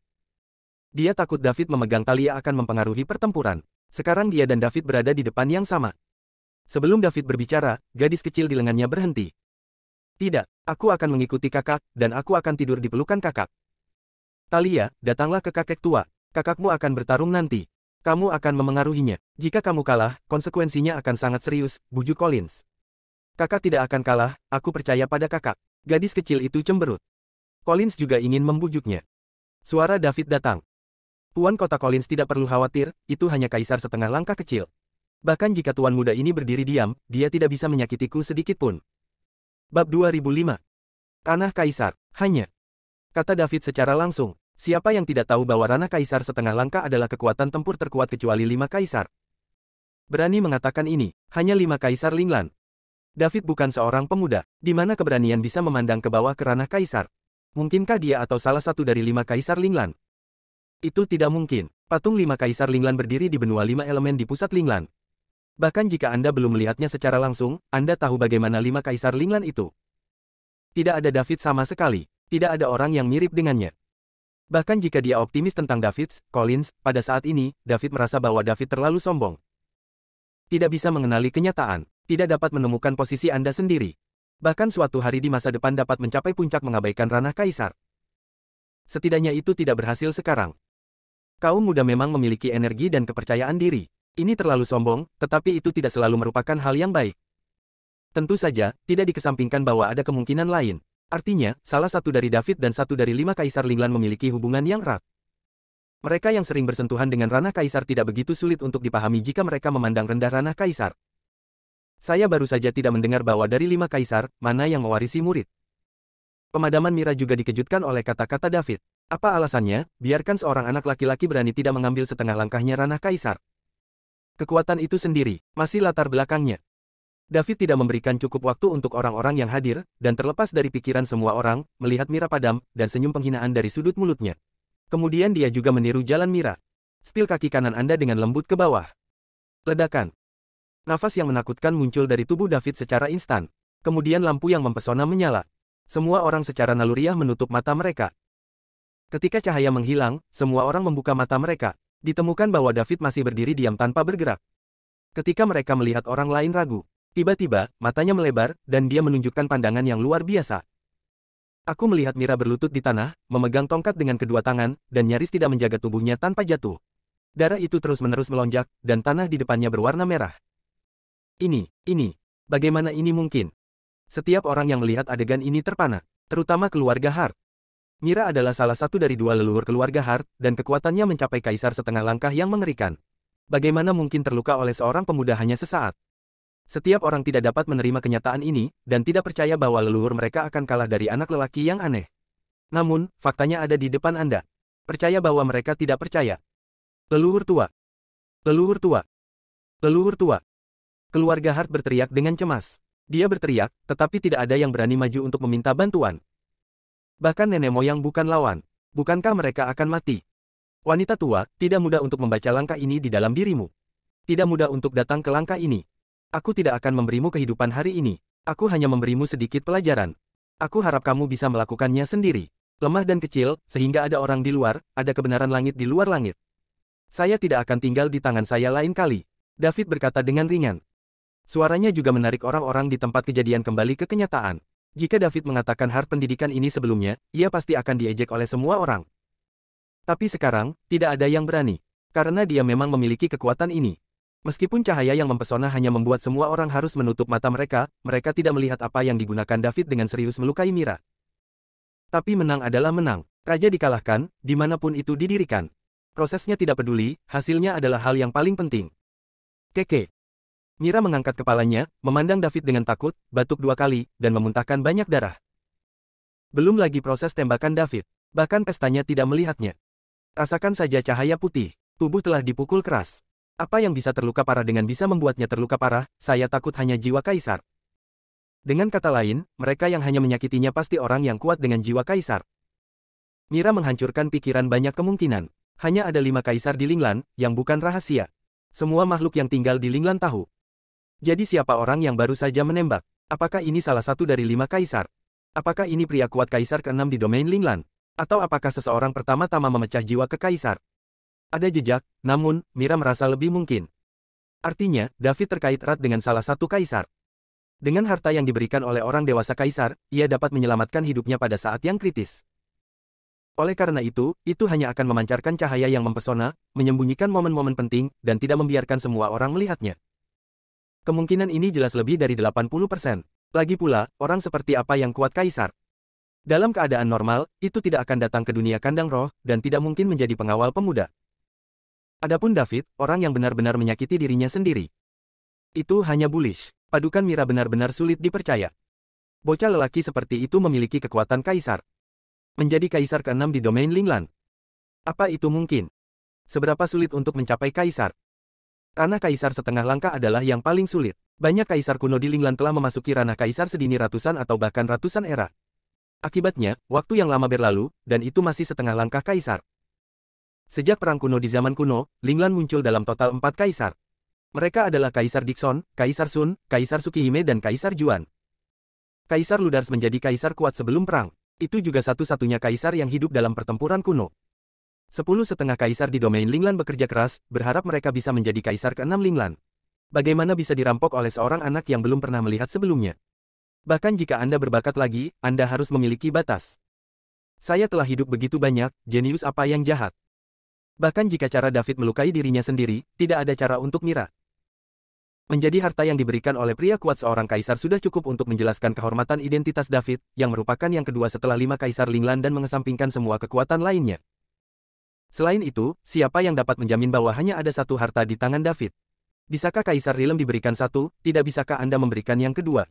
Speaker 1: Dia takut David memegang Talia akan mempengaruhi pertempuran. Sekarang dia dan David berada di depan yang sama. Sebelum David berbicara, gadis kecil di lengannya berhenti. Tidak, aku akan mengikuti kakak, dan aku akan tidur di pelukan kakak. Talia, datanglah ke kakek tua. Kakakmu akan bertarung nanti. Kamu akan memengaruhinya. Jika kamu kalah, konsekuensinya akan sangat serius, bujuk Collins. Kakak tidak akan kalah, aku percaya pada kakak. Gadis kecil itu cemberut. Collins juga ingin membujuknya. Suara David datang. Tuan Kota Collins tidak perlu khawatir, itu hanya kaisar setengah langkah kecil. Bahkan jika tuan muda ini berdiri diam, dia tidak bisa menyakitiku sedikitpun. Bab 2005. Ranah Kaisar, hanya. Kata David secara langsung. Siapa yang tidak tahu bahwa ranah kaisar setengah langkah adalah kekuatan tempur terkuat kecuali 5 kaisar? Berani mengatakan ini, hanya 5 kaisar Linglan. David bukan seorang pemuda, di mana keberanian bisa memandang ke bawah ke ranah kaisar. Mungkinkah dia atau salah satu dari 5 kaisar Linglan? Itu tidak mungkin. Patung 5 kaisar Linglan berdiri di benua 5 elemen di pusat Linglan. Bahkan jika Anda belum melihatnya secara langsung, Anda tahu bagaimana 5 kaisar Linglan itu. Tidak ada David sama sekali. Tidak ada orang yang mirip dengannya. Bahkan jika dia optimis tentang Collins, pada saat ini, David merasa bahwa David terlalu sombong. Tidak bisa mengenali kenyataan, tidak dapat menemukan posisi Anda sendiri. Bahkan suatu hari di masa depan dapat mencapai puncak mengabaikan ranah kaisar. Setidaknya itu tidak berhasil sekarang. Kaum muda memang memiliki energi dan kepercayaan diri. Ini terlalu sombong, tetapi itu tidak selalu merupakan hal yang baik. Tentu saja, tidak dikesampingkan bahwa ada kemungkinan lain. Artinya, salah satu dari David dan satu dari 5 kaisar Linglan memiliki hubungan yang erat. Mereka yang sering bersentuhan dengan ranah kaisar tidak begitu sulit untuk dipahami jika mereka memandang rendah ranah kaisar. Saya baru saja tidak mendengar bahwa dari 5 kaisar, mana yang mewarisi murid. Pemadaman Mira juga dikejutkan oleh kata-kata David. Apa alasannya? Biarkan seorang anak laki-laki berani tidak mengambil setengah langkahnya ranah kaisar. Kekuatan itu sendiri, masih latar belakangnya. David tidak memberikan cukup waktu untuk orang-orang yang hadir, dan terlepas dari pikiran semua orang, melihat Mira padam, dan senyum penghinaan dari sudut mulutnya. Kemudian dia juga meniru jalan Mira. Spil kaki kanan Anda dengan lembut ke bawah. Ledakan. Nafas yang menakutkan muncul dari tubuh David secara instan. Kemudian lampu yang mempesona menyala. Semua orang secara naluriah menutup mata mereka. Ketika cahaya menghilang, semua orang membuka mata mereka. Ditemukan bahwa David masih berdiri diam tanpa bergerak. Ketika mereka melihat orang lain ragu, Tiba-tiba, matanya melebar, dan dia menunjukkan pandangan yang luar biasa. Aku melihat Mira berlutut di tanah, memegang tongkat dengan kedua tangan, dan nyaris tidak menjaga tubuhnya tanpa jatuh. Darah itu terus-menerus melonjak, dan tanah di depannya berwarna merah. Ini, bagaimana ini mungkin? Setiap orang yang melihat adegan ini terpana, terutama keluarga Hart. Mira adalah salah satu dari dua leluhur keluarga Hart, dan kekuatannya mencapai kaisar setengah langkah yang mengerikan. Bagaimana mungkin terluka oleh seorang pemuda hanya sesaat? Setiap orang tidak dapat menerima kenyataan ini, dan tidak percaya bahwa leluhur mereka akan kalah dari anak lelaki yang aneh. Namun, faktanya ada di depan Anda. Percaya bahwa mereka tidak percaya. Leluhur tua. Leluhur tua. Leluhur tua. Keluarga Hart berteriak dengan cemas. Dia berteriak, tetapi tidak ada yang berani maju untuk meminta bantuan. Bahkan nenek moyang bukan lawan. Bukankah mereka akan mati? Wanita tua, tidak mudah untuk membaca langkah ini di dalam dirimu. Tidak mudah untuk datang ke langkah ini. Aku tidak akan memberimu kehidupan hari ini. Aku hanya memberimu sedikit pelajaran. Aku harap kamu bisa melakukannya sendiri. Lemah dan kecil, sehingga ada orang di luar, ada kebenaran langit di luar langit. Saya tidak akan tinggal di tangan saya lain kali. David berkata dengan ringan. Suaranya juga menarik orang-orang di tempat kejadian kembali ke kenyataan. Jika David mengatakan Hart pendidikan ini sebelumnya, ia pasti akan diejek oleh semua orang. Tapi sekarang, tidak ada yang berani. Karena dia memang memiliki kekuatan ini. Meskipun cahaya yang mempesona hanya membuat semua orang harus menutup mata mereka, mereka tidak melihat apa yang digunakan David dengan serius melukai Mira. Tapi menang adalah menang. Raja dikalahkan, dimanapun itu didirikan. Prosesnya tidak peduli, hasilnya adalah hal yang paling penting. Keke. Mira mengangkat kepalanya, memandang David dengan takut, batuk 2 kali, dan memuntahkan banyak darah. Belum lagi proses tembakan David. Bahkan pestanya tidak melihatnya. Rasakan saja cahaya putih. Tubuh telah dipukul keras. Apa yang bisa terluka parah dengan bisa membuatnya terluka parah, saya takut hanya jiwa kaisar. Dengan kata lain, mereka yang hanya menyakitinya pasti orang yang kuat dengan jiwa kaisar. Mira menghancurkan pikiran banyak kemungkinan. Hanya ada 5 kaisar di Linglan, yang bukan rahasia. Semua makhluk yang tinggal di Linglan tahu. Jadi siapa orang yang baru saja menembak? Apakah ini salah satu dari 5 kaisar? Apakah ini pria kuat kaisar ke-6 di domain Linglan? Atau apakah seseorang pertama-tama memecah jiwa ke kaisar? Ada jejak, namun, Mira merasa lebih mungkin. Artinya, David terkait erat dengan salah satu kaisar. Dengan harta yang diberikan oleh orang dewasa kaisar, ia dapat menyelamatkan hidupnya pada saat yang kritis. Oleh karena itu hanya akan memancarkan cahaya yang mempesona, menyembunyikan momen-momen penting, dan tidak membiarkan semua orang melihatnya. Kemungkinan ini jelas lebih dari 80%. Lagi pula, orang seperti apa yang kuat kaisar? Dalam keadaan normal, itu tidak akan datang ke dunia kandang roh, dan tidak mungkin menjadi pengawal pemuda. Adapun David, orang yang benar-benar menyakiti dirinya sendiri. Itu hanya bullish. Padukan Mira benar-benar sulit dipercaya. Bocah lelaki seperti itu memiliki kekuatan kaisar. Menjadi kaisar ke-6 di domain Linglan. Apa itu mungkin? Seberapa sulit untuk mencapai kaisar? Ranah kaisar setengah langkah adalah yang paling sulit. Banyak kaisar kuno di Linglan telah memasuki ranah kaisar sedini ratusan atau bahkan ratusan era. Akibatnya, waktu yang lama berlalu, dan itu masih setengah langkah kaisar. Sejak perang kuno di zaman kuno, Linglan muncul dalam total 4 kaisar. Mereka adalah Kaisar Dixon, Kaisar Sun, Kaisar Sukihime dan Kaisar Juan. Kaisar Ludars menjadi kaisar kuat sebelum perang. Itu juga satu-satunya kaisar yang hidup dalam pertempuran kuno. 10 setengah kaisar di domain Linglan bekerja keras, berharap mereka bisa menjadi kaisar ke-6 Linglan. Bagaimana bisa dirampok oleh seorang anak yang belum pernah melihat sebelumnya? Bahkan jika Anda berbakat lagi, Anda harus memiliki batas. Saya telah hidup begitu banyak, jenius apa yang jahat? Bahkan jika cara David melukai dirinya sendiri, tidak ada cara untuk Mira. Menjadi harta yang diberikan oleh pria kuat seorang kaisar sudah cukup untuk menjelaskan kehormatan identitas David, yang merupakan yang kedua setelah 5 kaisar Linglan dan mengesampingkan semua kekuatan lainnya. Selain itu, siapa yang dapat menjamin bahwa hanya ada satu harta di tangan David? Bisakah Kaisar Rilem diberikan satu, tidak bisakah Anda memberikan yang kedua?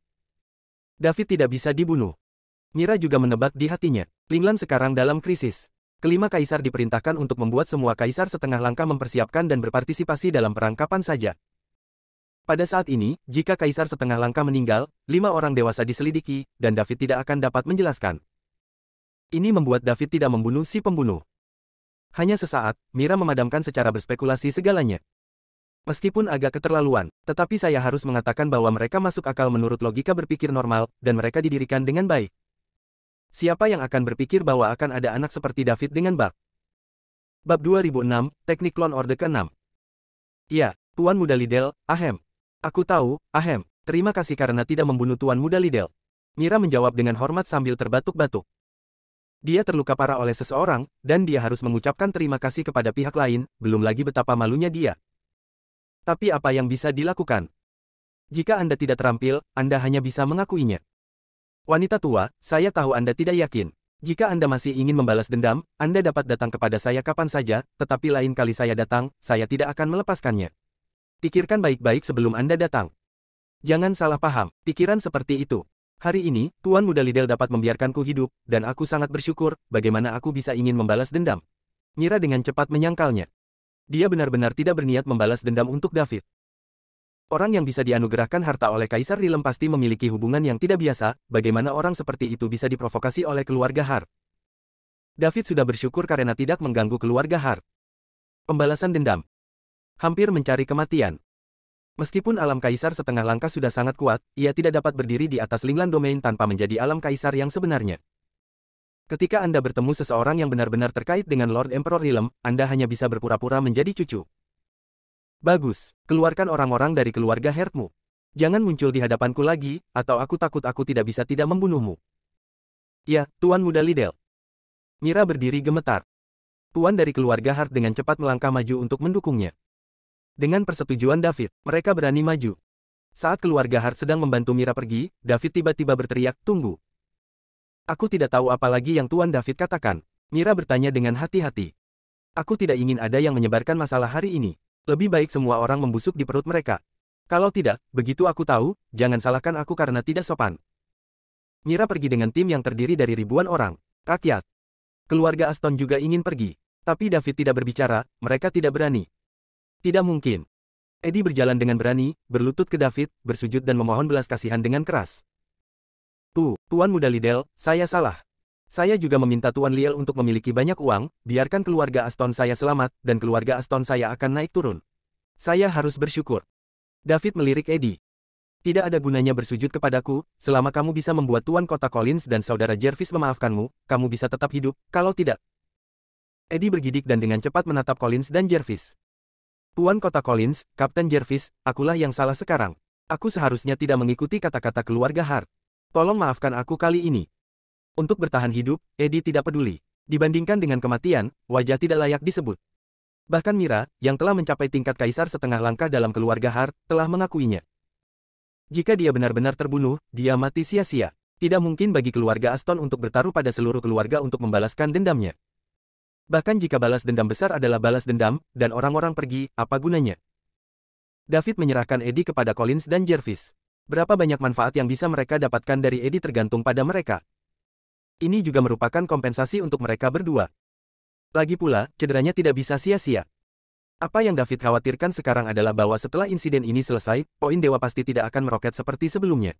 Speaker 1: David tidak bisa dibunuh. Mira juga menebak di hatinya. Linglan sekarang dalam krisis. Kelima kaisar diperintahkan untuk membuat semua kaisar setengah langkah mempersiapkan dan berpartisipasi dalam perang kapan saja. Pada saat ini, jika kaisar setengah langkah meninggal, 5 orang dewasa diselidiki, dan David tidak akan dapat menjelaskan. Ini membuat David tidak membunuh si pembunuh. Hanya sesaat, Mira memadamkan secara berspekulasi segalanya. Meskipun agak keterlaluan, tetapi saya harus mengatakan bahwa mereka masuk akal menurut logika berpikir normal, dan mereka didirikan dengan baik. Siapa yang akan berpikir bahwa akan ada anak seperti David dengan bak? Bab 2006, Teknik Clone Orde ke-6. Ya, Tuan Muda Liddell, ahem. Aku tahu, ahem. Terima kasih karena tidak membunuh Tuan Muda Liddell. Mira menjawab dengan hormat sambil terbatuk-batuk. Dia terluka parah oleh seseorang, dan dia harus mengucapkan terima kasih kepada pihak lain, belum lagi betapa malunya dia. Tapi apa yang bisa dilakukan? Jika Anda tidak terampil, Anda hanya bisa mengakuinya. Wanita tua, saya tahu Anda tidak yakin. Jika Anda masih ingin membalas dendam, Anda dapat datang kepada saya kapan saja, tetapi lain kali saya datang, saya tidak akan melepaskannya. Pikirkan baik-baik sebelum Anda datang. Jangan salah paham, pikiran seperti itu. Hari ini, Tuan Muda Liddell dapat membiarkanku hidup, dan aku sangat bersyukur, bagaimana aku bisa ingin membalas dendam. Mira dengan cepat menyangkalnya. Dia benar-benar tidak berniat membalas dendam untuk David. Orang yang bisa dianugerahkan harta oleh Kaisar Rilem pasti memiliki hubungan yang tidak biasa, bagaimana orang seperti itu bisa diprovokasi oleh keluarga Hart. David sudah bersyukur karena tidak mengganggu keluarga Hart. Pembalasan dendam. Hampir mencari kematian. Meskipun alam kaisar setengah langkah sudah sangat kuat, ia tidak dapat berdiri di atas Linglan Domain tanpa menjadi alam kaisar yang sebenarnya. Ketika Anda bertemu seseorang yang benar-benar terkait dengan Lord Emperor Rilem, Anda hanya bisa berpura-pura menjadi cucu. Bagus, keluarkan orang-orang dari keluarga Heartmu. Jangan muncul di hadapanku lagi, atau aku takut aku tidak bisa tidak membunuhmu. Ya, Tuan Muda Liddell. Mira berdiri gemetar. Tuan dari keluarga Hart dengan cepat melangkah maju untuk mendukungnya. Dengan persetujuan David, mereka berani maju. Saat keluarga Hart sedang membantu Mira pergi, David tiba-tiba berteriak, "Tunggu. Aku tidak tahu apa lagi yang Tuan David katakan." Mira bertanya dengan hati-hati. "Aku tidak ingin ada yang menyebarkan masalah hari ini. Lebih baik semua orang membusuk di perut mereka. Kalau tidak, begitu aku tahu, jangan salahkan aku karena tidak sopan." Mira pergi dengan tim yang terdiri dari ribuan orang. Rakyat. Keluarga Aston juga ingin pergi. Tapi David tidak berbicara, mereka tidak berani. Tidak mungkin. Eddie berjalan dengan berani, berlutut ke David, bersujud dan memohon belas kasihan dengan keras. Tuan Muda Liddell, saya salah. Saya juga meminta Tuan Liel untuk memiliki banyak uang, biarkan keluarga Aston saya selamat, dan keluarga Aston saya akan naik turun. Saya harus bersyukur. David melirik Eddie. Tidak ada gunanya bersujud kepadaku, selama kamu bisa membuat Tuan Kota Collins dan Saudara Jervis memaafkanmu, kamu bisa tetap hidup, kalau tidak. Eddie bergidik dan dengan cepat menatap Collins dan Jervis. Tuan Kota Collins, Kapten Jervis, akulah yang salah sekarang. Aku seharusnya tidak mengikuti kata-kata keluarga Hart. Tolong maafkan aku kali ini. Untuk bertahan hidup, Eddie tidak peduli. Dibandingkan dengan kematian, wajah tidak layak disebut. Bahkan Mira, yang telah mencapai tingkat kaisar setengah langkah dalam keluarga Hart, telah mengakuinya. Jika dia benar-benar terbunuh, dia mati sia-sia. Tidak mungkin bagi keluarga Aston untuk bertaruh pada seluruh keluarga untuk membalaskan dendamnya. Bahkan jika balas dendam besar adalah balas dendam, dan orang-orang pergi, apa gunanya? David menyerahkan Eddie kepada Collins dan Jervis. Berapa banyak manfaat yang bisa mereka dapatkan dari Eddie tergantung pada mereka. Ini juga merupakan kompensasi untuk mereka berdua. Lagi pula, cederanya tidak bisa sia-sia. Apa yang David khawatirkan sekarang adalah bahwa setelah insiden ini selesai, poin dewa pasti tidak akan meroket seperti sebelumnya.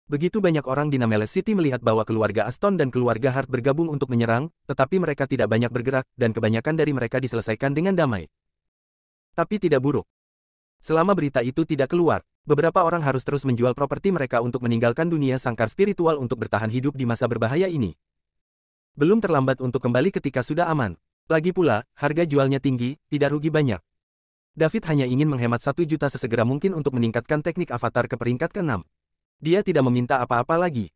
Speaker 1: Begitu banyak orang di Nameles City melihat bahwa keluarga Aston dan keluarga Hart bergabung untuk menyerang, tetapi mereka tidak banyak bergerak, dan kebanyakan dari mereka diselesaikan dengan damai. Tapi tidak buruk. Selama berita itu tidak keluar, beberapa orang harus terus menjual properti mereka untuk meninggalkan dunia sangkar spiritual untuk bertahan hidup di masa berbahaya ini. Belum terlambat untuk kembali ketika sudah aman. Lagi pula, harga jualnya tinggi, tidak rugi banyak. David hanya ingin menghemat 1 juta sesegera mungkin untuk meningkatkan teknik avatar ke peringkat ke-6. Dia tidak meminta apa-apa lagi.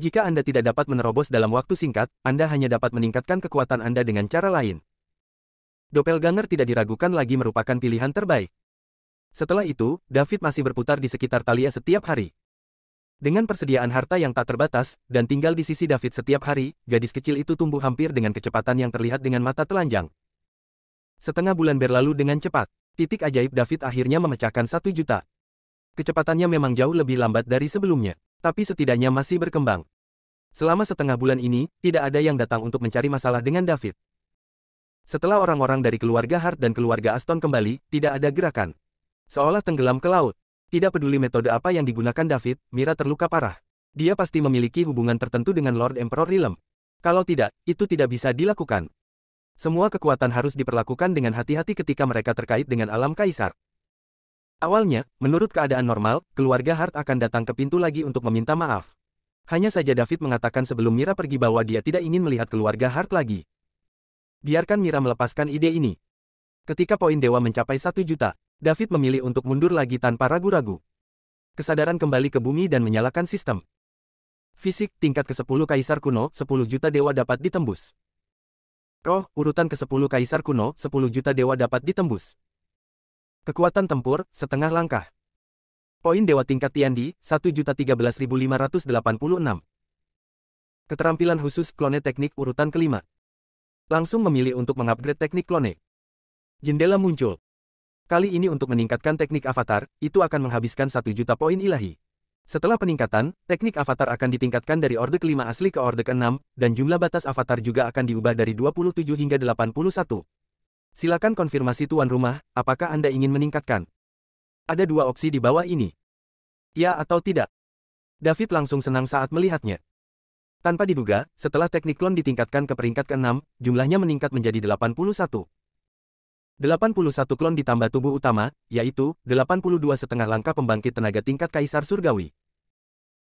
Speaker 1: Jika Anda tidak dapat menerobos dalam waktu singkat, Anda hanya dapat meningkatkan kekuatan Anda dengan cara lain. Doppelganger tidak diragukan lagi merupakan pilihan terbaik. Setelah itu, David masih berputar di sekitar Talia setiap hari. Dengan persediaan harta yang tak terbatas, dan tinggal di sisi David setiap hari, gadis kecil itu tumbuh hampir dengan kecepatan yang terlihat dengan mata telanjang. Setengah bulan berlalu dengan cepat. Titik ajaib David akhirnya memecahkan 1 juta. Kecepatannya memang jauh lebih lambat dari sebelumnya, tapi setidaknya masih berkembang. Selama setengah bulan ini, tidak ada yang datang untuk mencari masalah dengan David. Setelah orang-orang dari keluarga Hart dan keluarga Aston kembali, tidak ada gerakan. Seolah tenggelam ke laut. Tidak peduli metode apa yang digunakan David, Mira terluka parah. Dia pasti memiliki hubungan tertentu dengan Lord Emperor Rilem. Kalau tidak, itu tidak bisa dilakukan. Semua kekuatan harus diperlakukan dengan hati-hati ketika mereka terkait dengan alam kaisar. Awalnya, menurut keadaan normal, keluarga Hart akan datang ke pintu lagi untuk meminta maaf. Hanya saja David mengatakan sebelum Mira pergi bahwa dia tidak ingin melihat keluarga Hart lagi. Biarkan Mira melepaskan ide ini. Ketika poin dewa mencapai 1 juta, David memilih untuk mundur lagi tanpa ragu-ragu. Kesadaran kembali ke bumi dan menyalakan sistem. Fisik, tingkat ke-10 Kaisar Kuno, 10 juta dewa dapat ditembus. Roh, urutan ke-10 Kaisar Kuno, 10 juta dewa dapat ditembus. Kekuatan tempur, setengah langkah. Poin dewa tingkat Tiandi, 1.013.586. Keterampilan khusus klone teknik urutan kelima. Langsung memilih untuk mengupgrade teknik klone. Jendela muncul. Kali ini untuk meningkatkan teknik avatar, itu akan menghabiskan 1 juta poin ilahi. Setelah peningkatan, teknik avatar akan ditingkatkan dari orde ke-5 asli ke orde ke-6, dan jumlah batas avatar juga akan diubah dari 27 hingga 81. Silakan konfirmasi tuan rumah, apakah Anda ingin meningkatkan? Ada dua opsi di bawah ini. Ya atau tidak? David langsung senang saat melihatnya. Tanpa diduga, setelah teknik klon ditingkatkan ke peringkat ke-6, jumlahnya meningkat menjadi 81. 81 klon ditambah tubuh utama, yaitu 82 setengah langkah pembangkit tenaga tingkat Kaisar Surgawi.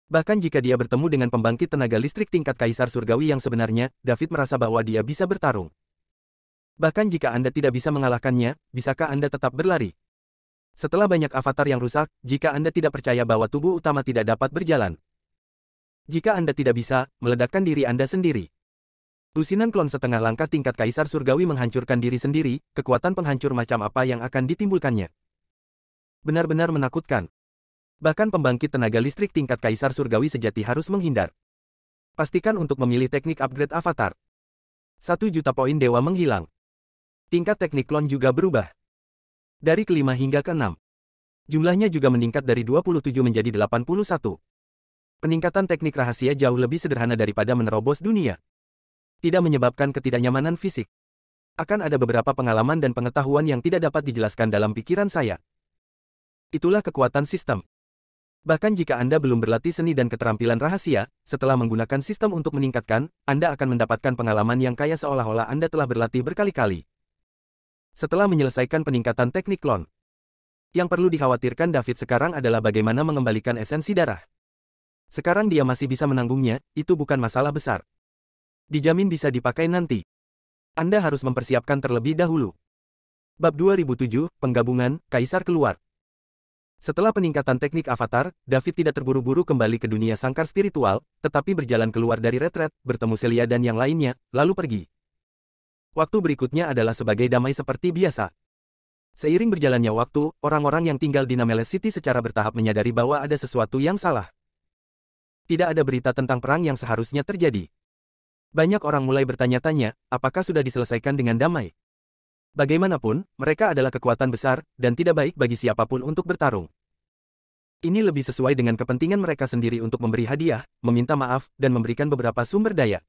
Speaker 1: Bahkan jika dia bertemu dengan pembangkit tenaga listrik tingkat Kaisar Surgawi yang sebenarnya, David merasa bahwa dia bisa bertarung. Bahkan jika Anda tidak bisa mengalahkannya, bisakah Anda tetap berlari? Setelah banyak avatar yang rusak, jika Anda tidak percaya bahwa tubuh utama tidak dapat berjalan. Jika Anda tidak bisa, meledakkan diri Anda sendiri. Lusinan klon setengah langkah tingkat Kaisar Surgawi menghancurkan diri sendiri, kekuatan penghancur macam apa yang akan ditimbulkannya. Benar-benar menakutkan. Bahkan pembangkit tenaga listrik tingkat Kaisar Surgawi sejati harus menghindar. Pastikan untuk memilih teknik upgrade avatar. 1 juta poin dewa menghilang. Tingkat teknik klon juga berubah. Dari ke-5 hingga ke-6. Jumlahnya juga meningkat dari 27 menjadi 81. Peningkatan teknik rahasia jauh lebih sederhana daripada menerobos dunia. Tidak menyebabkan ketidaknyamanan fisik. Akan ada beberapa pengalaman dan pengetahuan yang tidak dapat dijelaskan dalam pikiran saya. Itulah kekuatan sistem. Bahkan jika Anda belum berlatih seni dan keterampilan rahasia, setelah menggunakan sistem untuk meningkatkan, Anda akan mendapatkan pengalaman yang kaya seolah-olah Anda telah berlatih berkali-kali. Setelah menyelesaikan peningkatan teknik klon, yang perlu dikhawatirkan David sekarang adalah bagaimana mengembalikan esensi darah. Sekarang dia masih bisa menanggungnya, itu bukan masalah besar. Dijamin bisa dipakai nanti. Anda harus mempersiapkan terlebih dahulu. Bab 2007, Penggabungan, Kaisar keluar. Setelah peningkatan teknik avatar, David tidak terburu-buru kembali ke dunia sangkar spiritual, tetapi berjalan keluar dari retret, bertemu Celia dan yang lainnya, lalu pergi. Waktu berikutnya adalah sebagai damai seperti biasa. Seiring berjalannya waktu, orang-orang yang tinggal di Nameles City secara bertahap menyadari bahwa ada sesuatu yang salah. Tidak ada berita tentang perang yang seharusnya terjadi. Banyak orang mulai bertanya-tanya, apakah sudah diselesaikan dengan damai? Bagaimanapun, mereka adalah kekuatan besar, dan tidak baik bagi siapapun untuk bertarung. Ini lebih sesuai dengan kepentingan mereka sendiri untuk memberi hadiah, meminta maaf, dan memberikan beberapa sumber daya.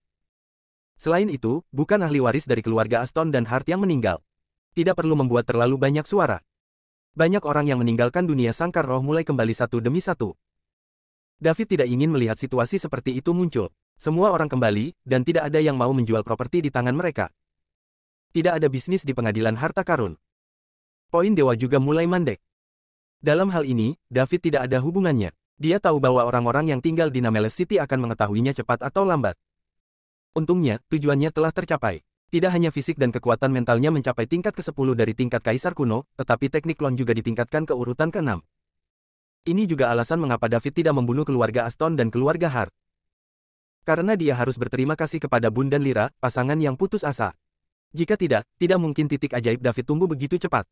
Speaker 1: Selain itu, bukan ahli waris dari keluarga Aston dan Hart yang meninggal. Tidak perlu membuat terlalu banyak suara. Banyak orang yang meninggalkan dunia sangkar roh mulai kembali satu demi satu. David tidak ingin melihat situasi seperti itu muncul. Semua orang kembali, dan tidak ada yang mau menjual properti di tangan mereka. Tidak ada bisnis di pengadilan harta karun. Poin dewa juga mulai mandek. Dalam hal ini, David tidak ada hubungannya. Dia tahu bahwa orang-orang yang tinggal di Nameles City akan mengetahuinya cepat atau lambat. Untungnya, tujuannya telah tercapai. Tidak hanya fisik dan kekuatan mentalnya mencapai tingkat ke-10 dari tingkat Kaisar Kuno, tetapi teknik klon juga ditingkatkan ke urutan ke-6. Ini juga alasan mengapa David tidak membunuh keluarga Aston dan keluarga Hart. Karena dia harus berterima kasih kepada Bun dan Lyra, pasangan yang putus asa. Jika tidak, tidak mungkin titik ajaib David tumbuh begitu cepat.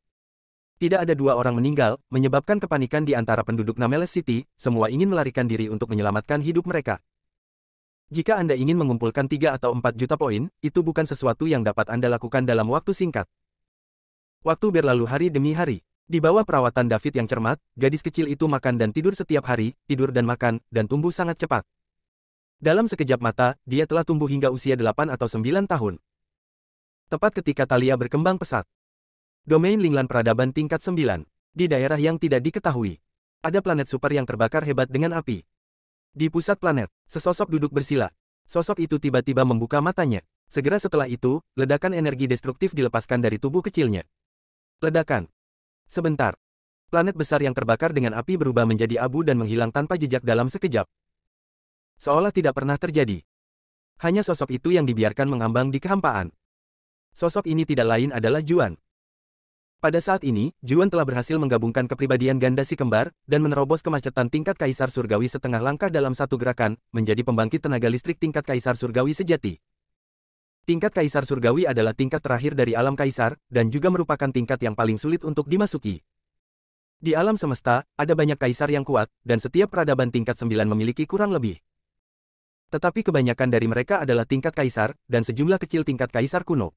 Speaker 1: Tidak ada dua orang meninggal, menyebabkan kepanikan di antara penduduk Nameles City, semua ingin melarikan diri untuk menyelamatkan hidup mereka. Jika Anda ingin mengumpulkan 3 atau 4 juta poin, itu bukan sesuatu yang dapat Anda lakukan dalam waktu singkat. Waktu berlalu hari demi hari. Di bawah perawatan David yang cermat, gadis kecil itu makan dan tidur setiap hari, tidur dan makan, dan tumbuh sangat cepat. Dalam sekejap mata, dia telah tumbuh hingga usia 8 atau 9 tahun. Tepat ketika Talia berkembang pesat. Domain Linglan Peradaban tingkat 9. Di daerah yang tidak diketahui. Ada planet super yang terbakar hebat dengan api. Di pusat planet, sesosok duduk bersila. Sosok itu tiba-tiba membuka matanya. Segera setelah itu, ledakan energi destruktif dilepaskan dari tubuh kecilnya. Ledakan. Sebentar. Planet besar yang terbakar dengan api berubah menjadi abu dan menghilang tanpa jejak dalam sekejap. Seolah tidak pernah terjadi. Hanya sosok itu yang dibiarkan mengambang di kehampaan. Sosok ini tidak lain adalah Juan. Pada saat ini, Juan telah berhasil menggabungkan kepribadian ganda si kembar, dan menerobos kemacetan tingkat Kaisar Surgawi setengah langkah dalam satu gerakan, menjadi pembangkit tenaga listrik tingkat Kaisar Surgawi sejati. Tingkat Kaisar Surgawi adalah tingkat terakhir dari alam Kaisar, dan juga merupakan tingkat yang paling sulit untuk dimasuki. Di alam semesta, ada banyak kaisar yang kuat, dan setiap peradaban tingkat 9 memiliki kurang lebih. Tetapi kebanyakan dari mereka adalah tingkat kaisar, dan sejumlah kecil tingkat kaisar kuno.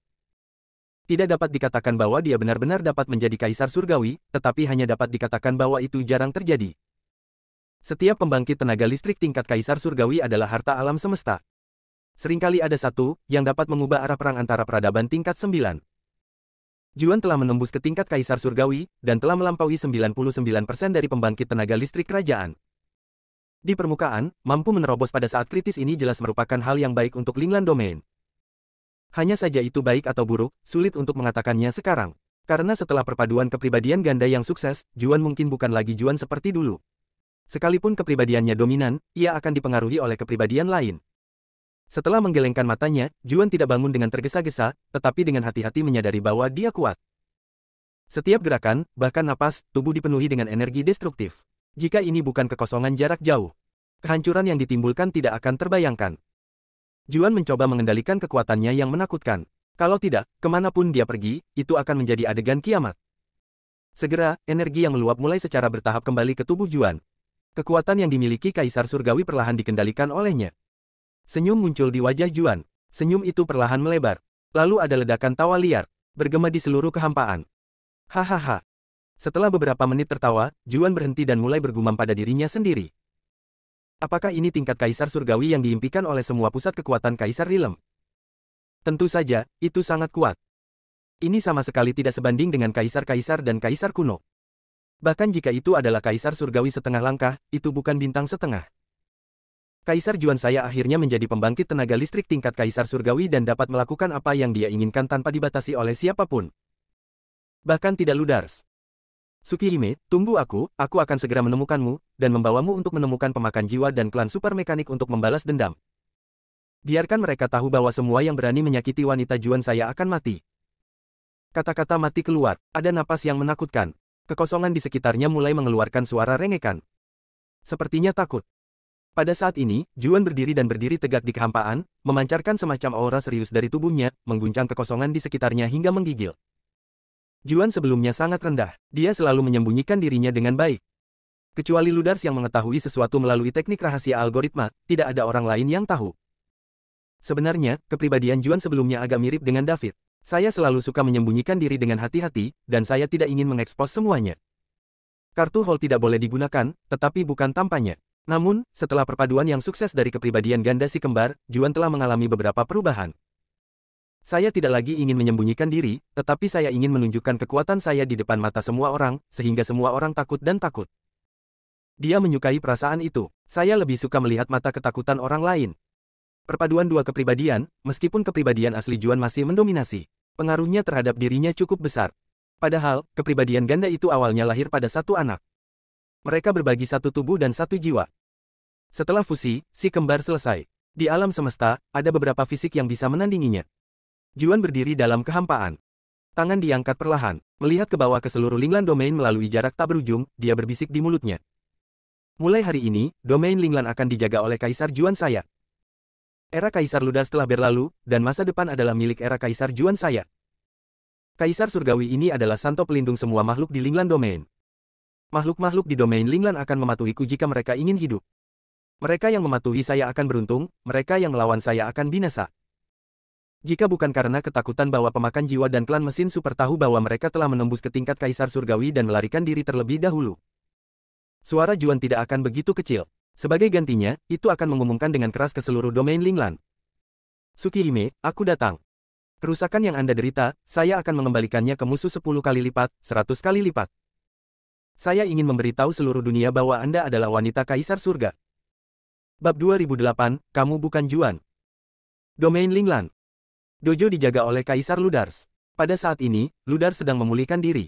Speaker 1: Tidak dapat dikatakan bahwa dia benar-benar dapat menjadi kaisar surgawi, tetapi hanya dapat dikatakan bahwa itu jarang terjadi. Setiap pembangkit tenaga listrik tingkat kaisar surgawi adalah harta alam semesta. Seringkali ada satu, yang dapat mengubah arah perang antara peradaban tingkat 9. Juan telah menembus ke tingkat Kaisar Surgawi, dan telah melampaui 99% dari pembangkit tenaga listrik kerajaan. Di permukaan, mampu menerobos pada saat kritis ini jelas merupakan hal yang baik untuk Linglan Domain. Hanya saja itu baik atau buruk, sulit untuk mengatakannya sekarang. Karena setelah perpaduan kepribadian ganda yang sukses, Juan mungkin bukan lagi Juan seperti dulu. Sekalipun kepribadiannya dominan, ia akan dipengaruhi oleh kepribadian lain. Setelah menggelengkan matanya, Juan tidak bangun dengan tergesa-gesa, tetapi dengan hati-hati menyadari bahwa dia kuat. Setiap gerakan, bahkan napas, tubuh dipenuhi dengan energi destruktif. Jika ini bukan kekosongan jarak jauh, kehancuran yang ditimbulkan tidak akan terbayangkan. Juan mencoba mengendalikan kekuatannya yang menakutkan. Kalau tidak, kemanapun dia pergi, itu akan menjadi adegan kiamat. Segera, energi yang meluap mulai secara bertahap kembali ke tubuh Juan. Kekuatan yang dimiliki Kaisar Surgawi perlahan dikendalikan olehnya. Senyum muncul di wajah Juan. Senyum itu perlahan melebar. Lalu ada ledakan tawa liar, bergema di seluruh kehampaan. Hahaha. Setelah beberapa menit tertawa, Juan berhenti dan mulai bergumam pada dirinya sendiri. Apakah ini tingkat Kaisar Surgawi yang diimpikan oleh semua pusat kekuatan Kaisar Rilem? Tentu saja, itu sangat kuat. Ini sama sekali tidak sebanding dengan Kaisar-Kaisar dan Kaisar kuno. Bahkan jika itu adalah Kaisar Surgawi setengah langkah, itu bukan bintang setengah. Kaisar Juan saya akhirnya menjadi pembangkit tenaga listrik tingkat Kaisar Surgawi dan dapat melakukan apa yang dia inginkan tanpa dibatasi oleh siapapun. Bahkan tidak ludars. Tsukihime, tunggu aku akan segera menemukanmu, dan membawamu untuk menemukan pemakan jiwa dan klan super mekanik untuk membalas dendam. Biarkan mereka tahu bahwa semua yang berani menyakiti wanita Juan saya akan mati. Kata-kata mati keluar, ada napas yang menakutkan. Kekosongan di sekitarnya mulai mengeluarkan suara rengekan. Sepertinya takut. Pada saat ini, Juan berdiri tegak di kehampaan, memancarkan semacam aura serius dari tubuhnya, mengguncang kekosongan di sekitarnya hingga menggigil. Juan sebelumnya sangat rendah, dia selalu menyembunyikan dirinya dengan baik. Kecuali ludars yang mengetahui sesuatu melalui teknik rahasia algoritma, tidak ada orang lain yang tahu. Sebenarnya, kepribadian Juan sebelumnya agak mirip dengan David. Saya selalu suka menyembunyikan diri dengan hati-hati, dan saya tidak ingin mengekspos semuanya. Kartu Hall tidak boleh digunakan, tetapi bukan tampaknya. Namun, setelah perpaduan yang sukses dari kepribadian ganda si kembar, Juan telah mengalami beberapa perubahan. Saya tidak lagi ingin menyembunyikan diri, tetapi saya ingin menunjukkan kekuatan saya di depan mata semua orang, sehingga semua orang takut dan takut. Dia menyukai perasaan itu. Saya lebih suka melihat mata ketakutan orang lain. Perpaduan dua kepribadian, meskipun kepribadian asli Juan masih mendominasi, pengaruhnya terhadap dirinya cukup besar. Padahal, kepribadian ganda itu awalnya lahir pada satu anak. Mereka berbagi satu tubuh dan satu jiwa. Setelah fusi, si kembar selesai. Di alam semesta, ada beberapa fisik yang bisa menandinginya. Juan berdiri dalam kehampaan. Tangan diangkat perlahan, melihat ke bawah ke seluruh Linglan Domain melalui jarak tak berujung, dia berbisik di mulutnya. Mulai hari ini, domain Linglan akan dijaga oleh Kaisar Juan saya. Era Kaisar Ludars telah berlalu, dan masa depan adalah milik era Kaisar Juan saya. Kaisar Surgawi ini adalah santo pelindung semua makhluk di Linglan Domain. Makhluk-makhluk di domain Linglan akan mematuhiku jika mereka ingin hidup. Mereka yang mematuhi saya akan beruntung, mereka yang melawan saya akan binasa. Jika bukan karena ketakutan bahwa pemakan jiwa dan klan mesin super tahu bahwa mereka telah menembus ke tingkat Kaisar Surgawi dan melarikan diri terlebih dahulu. Suara Juan tidak akan begitu kecil. Sebagai gantinya, itu akan mengumumkan dengan keras ke seluruh domain Linglan. Tsukihime, aku datang. Kerusakan yang Anda derita, saya akan mengembalikannya ke musuh 10 kali lipat, 100 kali lipat. Saya ingin memberitahu seluruh dunia bahwa Anda adalah wanita Kaisar Surga. Bab 2008, kamu bukan Juan. Domain Linglan. Dojo dijaga oleh Kaisar Ludars. Pada saat ini, Ludars sedang memulihkan diri.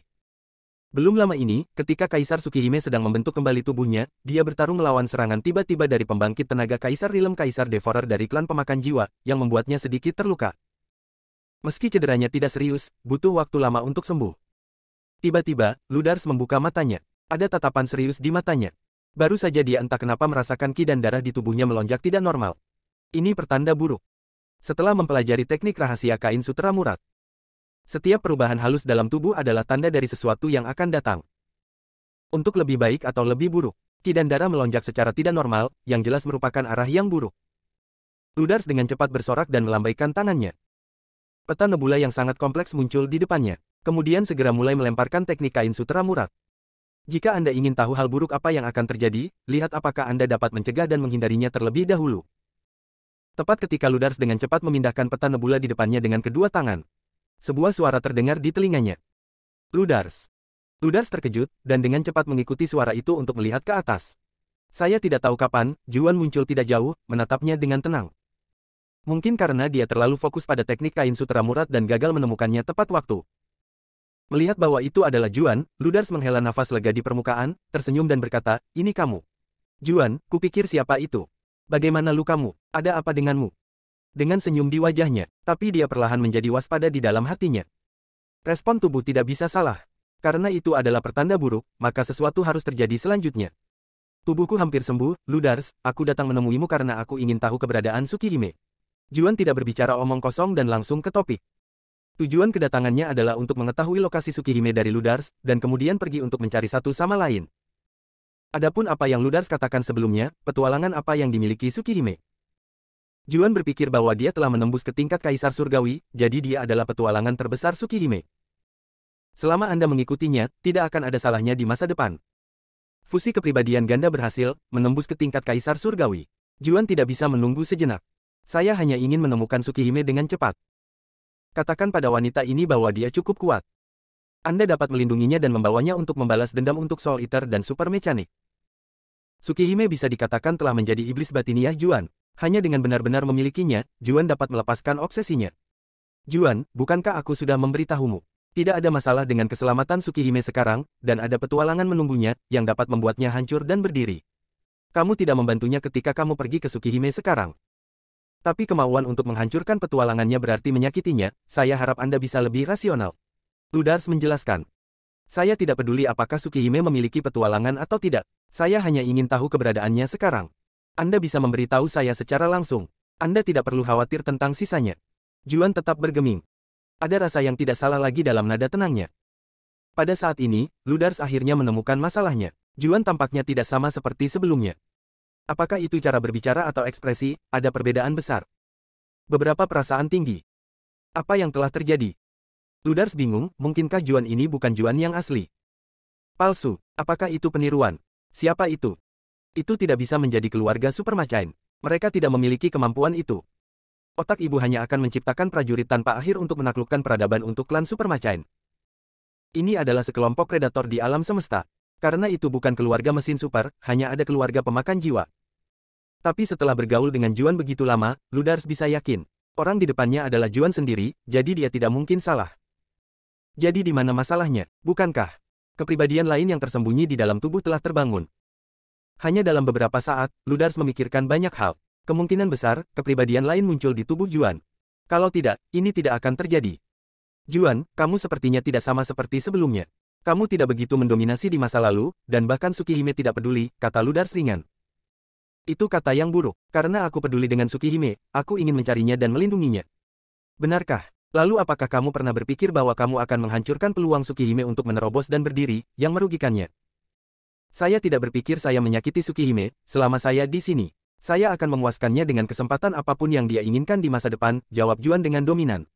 Speaker 1: Belum lama ini, ketika Kaisar Tsukihime sedang membentuk kembali tubuhnya, dia bertarung melawan serangan tiba-tiba dari pembangkit tenaga Kaisar Rilem Kaisar Devourer dari klan pemakan jiwa, yang membuatnya sedikit terluka. Meski cederanya tidak serius, butuh waktu lama untuk sembuh. Tiba-tiba, Ludars membuka matanya. Ada tatapan serius di matanya. Baru saja dia entah kenapa merasakan ki dan darah di tubuhnya melonjak tidak normal. Ini pertanda buruk. Setelah mempelajari teknik rahasia kain sutera Murat, setiap perubahan halus dalam tubuh adalah tanda dari sesuatu yang akan datang. Untuk lebih baik atau lebih buruk, ki dan darah melonjak secara tidak normal, yang jelas merupakan arah yang buruk. Ludars dengan cepat bersorak dan melambaikan tangannya. Peta nebula yang sangat kompleks muncul di depannya. Kemudian segera mulai melemparkan teknik kain sutera Murat. Jika Anda ingin tahu hal buruk apa yang akan terjadi, lihat apakah Anda dapat mencegah dan menghindarinya terlebih dahulu. Tepat ketika Ludars dengan cepat memindahkan peta nebula di depannya dengan kedua tangan, sebuah suara terdengar di telinganya. Ludars. Ludars terkejut, dan dengan cepat mengikuti suara itu untuk melihat ke atas. Saya tidak tahu kapan, Juan muncul tidak jauh, menatapnya dengan tenang. Mungkin karena dia terlalu fokus pada teknik kain sutera Murat dan gagal menemukannya tepat waktu. Melihat bahwa itu adalah Juan, Ludars menghela nafas lega di permukaan, tersenyum dan berkata, "Ini kamu." "Juan, kupikir siapa itu? Bagaimana lukamu? Ada apa denganmu?" Dengan senyum di wajahnya, tapi dia perlahan menjadi waspada di dalam hatinya. Respon tubuh tidak bisa salah. Karena itu adalah pertanda buruk, maka sesuatu harus terjadi selanjutnya. "Tubuhku hampir sembuh, Ludars, aku datang menemuimu karena aku ingin tahu keberadaan Tsukihime." Juan tidak berbicara omong kosong dan langsung ke topik. Tujuan kedatangannya adalah untuk mengetahui lokasi Tsukihime dari Ludars, dan kemudian pergi untuk mencari satu sama lain. Adapun apa yang Ludars katakan sebelumnya, petualangan apa yang dimiliki Tsukihime. Juan berpikir bahwa dia telah menembus ke tingkat Kaisar Surgawi, jadi dia adalah petualangan terbesar Tsukihime. Selama Anda mengikutinya, tidak akan ada salahnya di masa depan. Fusi kepribadian ganda berhasil, menembus ke tingkat Kaisar Surgawi. Juan tidak bisa menunggu sejenak. Saya hanya ingin menemukan Tsukihime dengan cepat. Katakan pada wanita ini bahwa dia cukup kuat. Anda dapat melindunginya dan membawanya untuk membalas dendam untuk Soul Eater dan Super Mechanic. Tsukihime bisa dikatakan telah menjadi iblis batiniah Juan. Hanya dengan benar-benar memilikinya, Juan dapat melepaskan obsesinya. "Juan, bukankah aku sudah memberitahumu? Tidak ada masalah dengan keselamatan Tsukihime sekarang, dan ada petualangan menunggunya, yang dapat membuatnya hancur dan berdiri. Kamu tidak membantunya ketika kamu pergi ke Tsukihime sekarang. Tapi kemauan untuk menghancurkan petualangannya berarti menyakitinya, saya harap Anda bisa lebih rasional." Ludars menjelaskan. "Saya tidak peduli apakah Tsukihime memiliki petualangan atau tidak. Saya hanya ingin tahu keberadaannya sekarang. Anda bisa memberitahu saya secara langsung. Anda tidak perlu khawatir tentang sisanya." Juan tetap bergeming. Ada rasa yang tidak salah lagi dalam nada tenangnya. Pada saat ini, Ludars akhirnya menemukan masalahnya. Juan tampaknya tidak sama seperti sebelumnya. Apakah itu cara berbicara atau ekspresi, ada perbedaan besar. Beberapa perasaan tinggi. Apa yang telah terjadi? Ludars bingung, mungkinkah Juan ini bukan Juan yang asli? Palsu, apakah itu peniruan? Siapa itu? Itu tidak bisa menjadi keluarga Supermachine. Mereka tidak memiliki kemampuan itu. Otak ibu hanya akan menciptakan prajurit tanpa akhir untuk menaklukkan peradaban untuk klan Supermachine. Ini adalah sekelompok predator di alam semesta. Karena itu bukan keluarga mesin super, hanya ada keluarga pemakan jiwa. Tapi setelah bergaul dengan Juan begitu lama, Ludars bisa yakin. Orang di depannya adalah Juan sendiri, jadi dia tidak mungkin salah. Jadi di mana masalahnya, bukankah? Kepribadian lain yang tersembunyi di dalam tubuh telah terbangun. Hanya dalam beberapa saat, Ludars memikirkan banyak hal. Kemungkinan besar, kepribadian lain muncul di tubuh Juan. Kalau tidak, ini tidak akan terjadi. Juan, kamu sepertinya tidak sama seperti sebelumnya. Kamu tidak begitu mendominasi di masa lalu, dan bahkan Tsukihime tidak peduli, kata Ludars ringan. Itu kata yang buruk. Karena aku peduli dengan Tsukihime, aku ingin mencarinya dan melindunginya. Benarkah? Lalu apakah kamu pernah berpikir bahwa kamu akan menghancurkan peluang Tsukihime untuk menerobos dan berdiri, yang merugikannya? Saya tidak berpikir saya menyakiti Tsukihime, selama saya di sini. Saya akan memuaskannya dengan kesempatan apapun yang dia inginkan di masa depan, jawab Juan dengan dominan.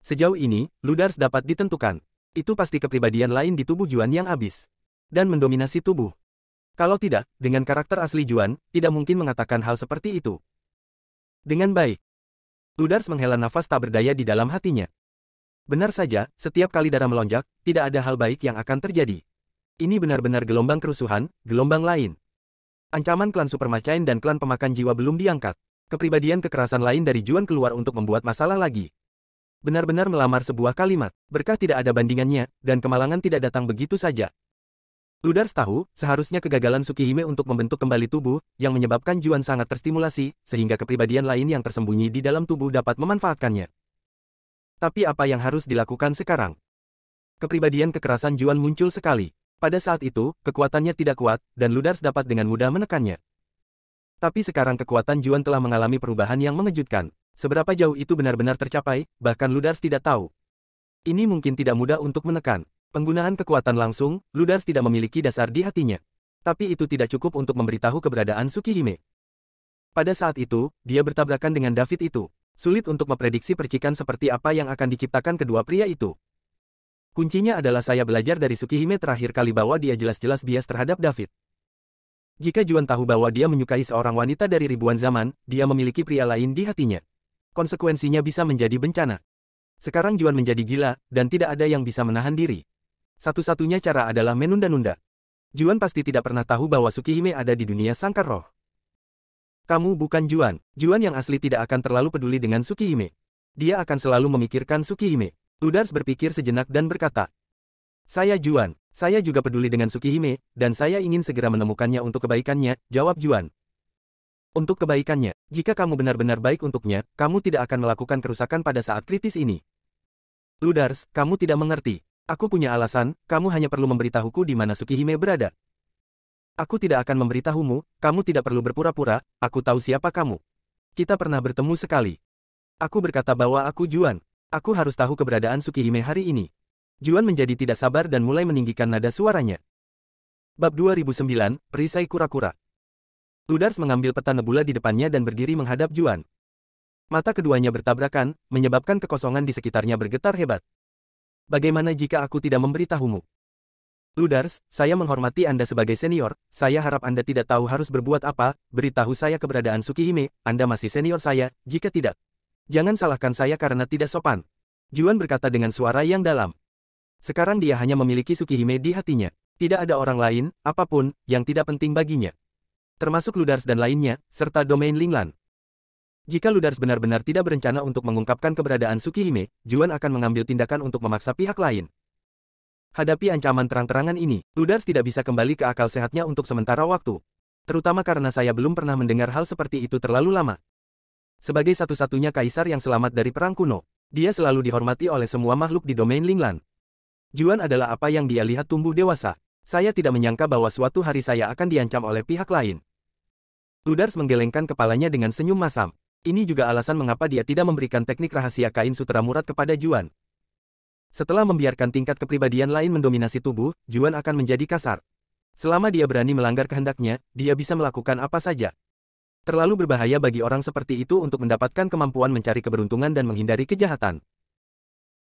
Speaker 1: Sejauh ini, Ludars dapat ditentukan. Itu pasti kepribadian lain di tubuh Juan yang habis. Dan mendominasi tubuh. Kalau tidak, dengan karakter asli Juan, tidak mungkin mengatakan hal seperti itu. Dengan baik. Ludars menghela nafas tak berdaya di dalam hatinya. Benar saja, setiap kali darah melonjak, tidak ada hal baik yang akan terjadi. Ini benar-benar gelombang kerusuhan, gelombang lain. Ancaman klan Supermachine dan klan pemakan jiwa belum diangkat. Kepribadian kekerasan lain dari Juan keluar untuk membuat masalah lagi. Benar-benar melamar sebuah kalimat, berkah tidak ada bandingannya, dan kemalangan tidak datang begitu saja. Ludars tahu, seharusnya kegagalan Tsukihime untuk membentuk kembali tubuh, yang menyebabkan Juan sangat terstimulasi, sehingga kepribadian lain yang tersembunyi di dalam tubuh dapat memanfaatkannya. Tapi apa yang harus dilakukan sekarang? Kepribadian kekerasan Juan muncul sekali. Pada saat itu, kekuatannya tidak kuat, dan Ludars dapat dengan mudah menekannya. Tapi sekarang kekuatan Juan telah mengalami perubahan yang mengejutkan. Seberapa jauh itu benar-benar tercapai, bahkan Ludars tidak tahu. Ini mungkin tidak mudah untuk menekan. Penggunaan kekuatan langsung, Ludars tidak memiliki dasar di hatinya. Tapi itu tidak cukup untuk memberitahu keberadaan Tsukihime. Pada saat itu, dia bertabrakan dengan David itu. Sulit untuk memprediksi percikan seperti apa yang akan diciptakan kedua pria itu. Kuncinya adalah saya belajar dari Tsukihime terakhir kali bahwa dia jelas-jelas bias terhadap David. Jika Juan tahu bahwa dia menyukai seorang wanita dari ribuan zaman, dia memiliki pria lain di hatinya. Konsekuensinya bisa menjadi bencana. Sekarang Juan menjadi gila, dan tidak ada yang bisa menahan diri. Satu-satunya cara adalah menunda-nunda. Juan pasti tidak pernah tahu bahwa Tsukihime ada di dunia sangkar roh. Kamu bukan Juan. Juan yang asli tidak akan terlalu peduli dengan Tsukihime. Dia akan selalu memikirkan Tsukihime. Ludars berpikir sejenak dan berkata, "Saya Juan. Saya juga peduli dengan Tsukihime, dan saya ingin segera menemukannya untuk kebaikannya," jawab Juan. "Untuk kebaikannya, jika kamu benar-benar baik untuknya, kamu tidak akan melakukan kerusakan pada saat kritis ini." "Ludars, kamu tidak mengerti. Aku punya alasan, kamu hanya perlu memberitahuku di mana Tsukihime berada." "Aku tidak akan memberitahumu, kamu tidak perlu berpura-pura, aku tahu siapa kamu. Kita pernah bertemu sekali." Aku berkata bahwa aku Juan. Aku harus tahu keberadaan Tsukihime hari ini. Juan menjadi tidak sabar dan mulai meninggikan nada suaranya. Bab 2009, Perisai Kura-Kura. Ludars mengambil peta nebula di depannya dan berdiri menghadap Juan. Mata keduanya bertabrakan, menyebabkan kekosongan di sekitarnya bergetar hebat. "Bagaimana jika aku tidak memberitahumu?" "Ludars, saya menghormati Anda sebagai senior, saya harap Anda tidak tahu harus berbuat apa, beritahu saya keberadaan Tsukihime, Anda masih senior saya, jika tidak. Jangan salahkan saya karena tidak sopan." Juan berkata dengan suara yang dalam. Sekarang dia hanya memiliki Tsukihime di hatinya. Tidak ada orang lain, apapun, yang tidak penting baginya. Termasuk Ludars dan lainnya, serta domain Linglan. Jika Ludars benar-benar tidak berencana untuk mengungkapkan keberadaan Tsukihime, Juan akan mengambil tindakan untuk memaksa pihak lain. Hadapi ancaman terang-terangan ini, Ludars tidak bisa kembali ke akal sehatnya untuk sementara waktu. Terutama karena saya belum pernah mendengar hal seperti itu terlalu lama. Sebagai satu-satunya kaisar yang selamat dari perang kuno, dia selalu dihormati oleh semua makhluk di domain Linglan. Juan adalah apa yang dia lihat tumbuh dewasa. Saya tidak menyangka bahwa suatu hari saya akan diancam oleh pihak lain. Ludars menggelengkan kepalanya dengan senyum masam. Ini juga alasan mengapa dia tidak memberikan teknik rahasia kain sutera murad kepada Juan. Setelah membiarkan tingkat kepribadian lain mendominasi tubuh, Juan akan menjadi kasar. Selama dia berani melanggar kehendaknya, dia bisa melakukan apa saja. Terlalu berbahaya bagi orang seperti itu untuk mendapatkan kemampuan mencari keberuntungan dan menghindari kejahatan.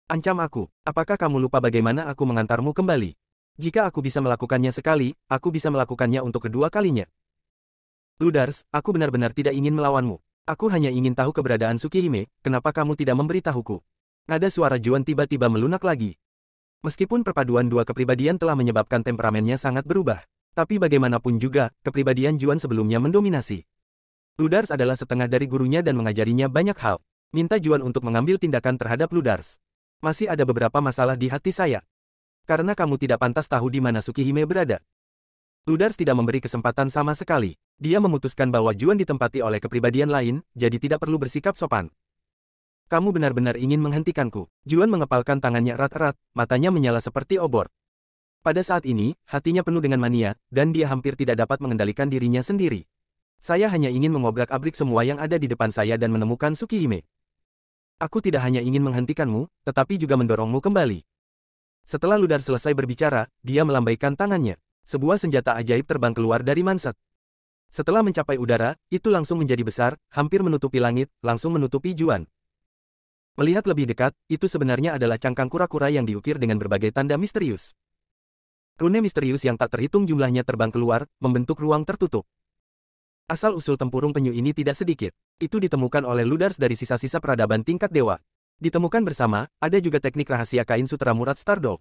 Speaker 1: "Ancam aku, apakah kamu lupa bagaimana aku mengantarmu kembali? Jika aku bisa melakukannya sekali, aku bisa melakukannya untuk kedua kalinya." "Ludars, aku benar-benar tidak ingin melawanmu. Aku hanya ingin tahu keberadaan Tsukihime, kenapa kamu tidak memberitahuku?" Nada suara Juan tiba-tiba melunak lagi. Meskipun perpaduan dua kepribadian telah menyebabkan temperamennya sangat berubah, tapi bagaimanapun juga, kepribadian Juan sebelumnya mendominasi. Ludars adalah setengah dari gurunya dan mengajarinya banyak hal. Minta Juan untuk mengambil tindakan terhadap Ludars. "Masih ada beberapa masalah di hati saya. Karena kamu tidak pantas tahu di mana Tsukihime berada." Ludars tidak memberi kesempatan sama sekali. Dia memutuskan bahwa Juan ditempati oleh kepribadian lain, jadi tidak perlu bersikap sopan. "Kamu benar-benar ingin menghentikanku." Juan mengepalkan tangannya erat-erat, matanya menyala seperti obor. Pada saat ini, hatinya penuh dengan mania, dan dia hampir tidak dapat mengendalikan dirinya sendiri. "Saya hanya ingin mengobrak-abrik semua yang ada di depan saya dan menemukan Tsukihime. Aku tidak hanya ingin menghentikanmu, tetapi juga mendorongmu kembali." Setelah Ludars selesai berbicara, dia melambaikan tangannya. Sebuah senjata ajaib terbang keluar dari manset. Setelah mencapai udara, itu langsung menjadi besar, hampir menutupi langit, langsung menutupi Juan. Melihat lebih dekat, itu sebenarnya adalah cangkang kura-kura yang diukir dengan berbagai tanda misterius. Rune misterius yang tak terhitung jumlahnya terbang keluar, membentuk ruang tertutup. Asal-usul tempurung penyu ini tidak sedikit. Itu ditemukan oleh Ludars dari sisa-sisa peradaban tingkat dewa. Ditemukan bersama, ada juga teknik rahasia kain sutera murad Stardog.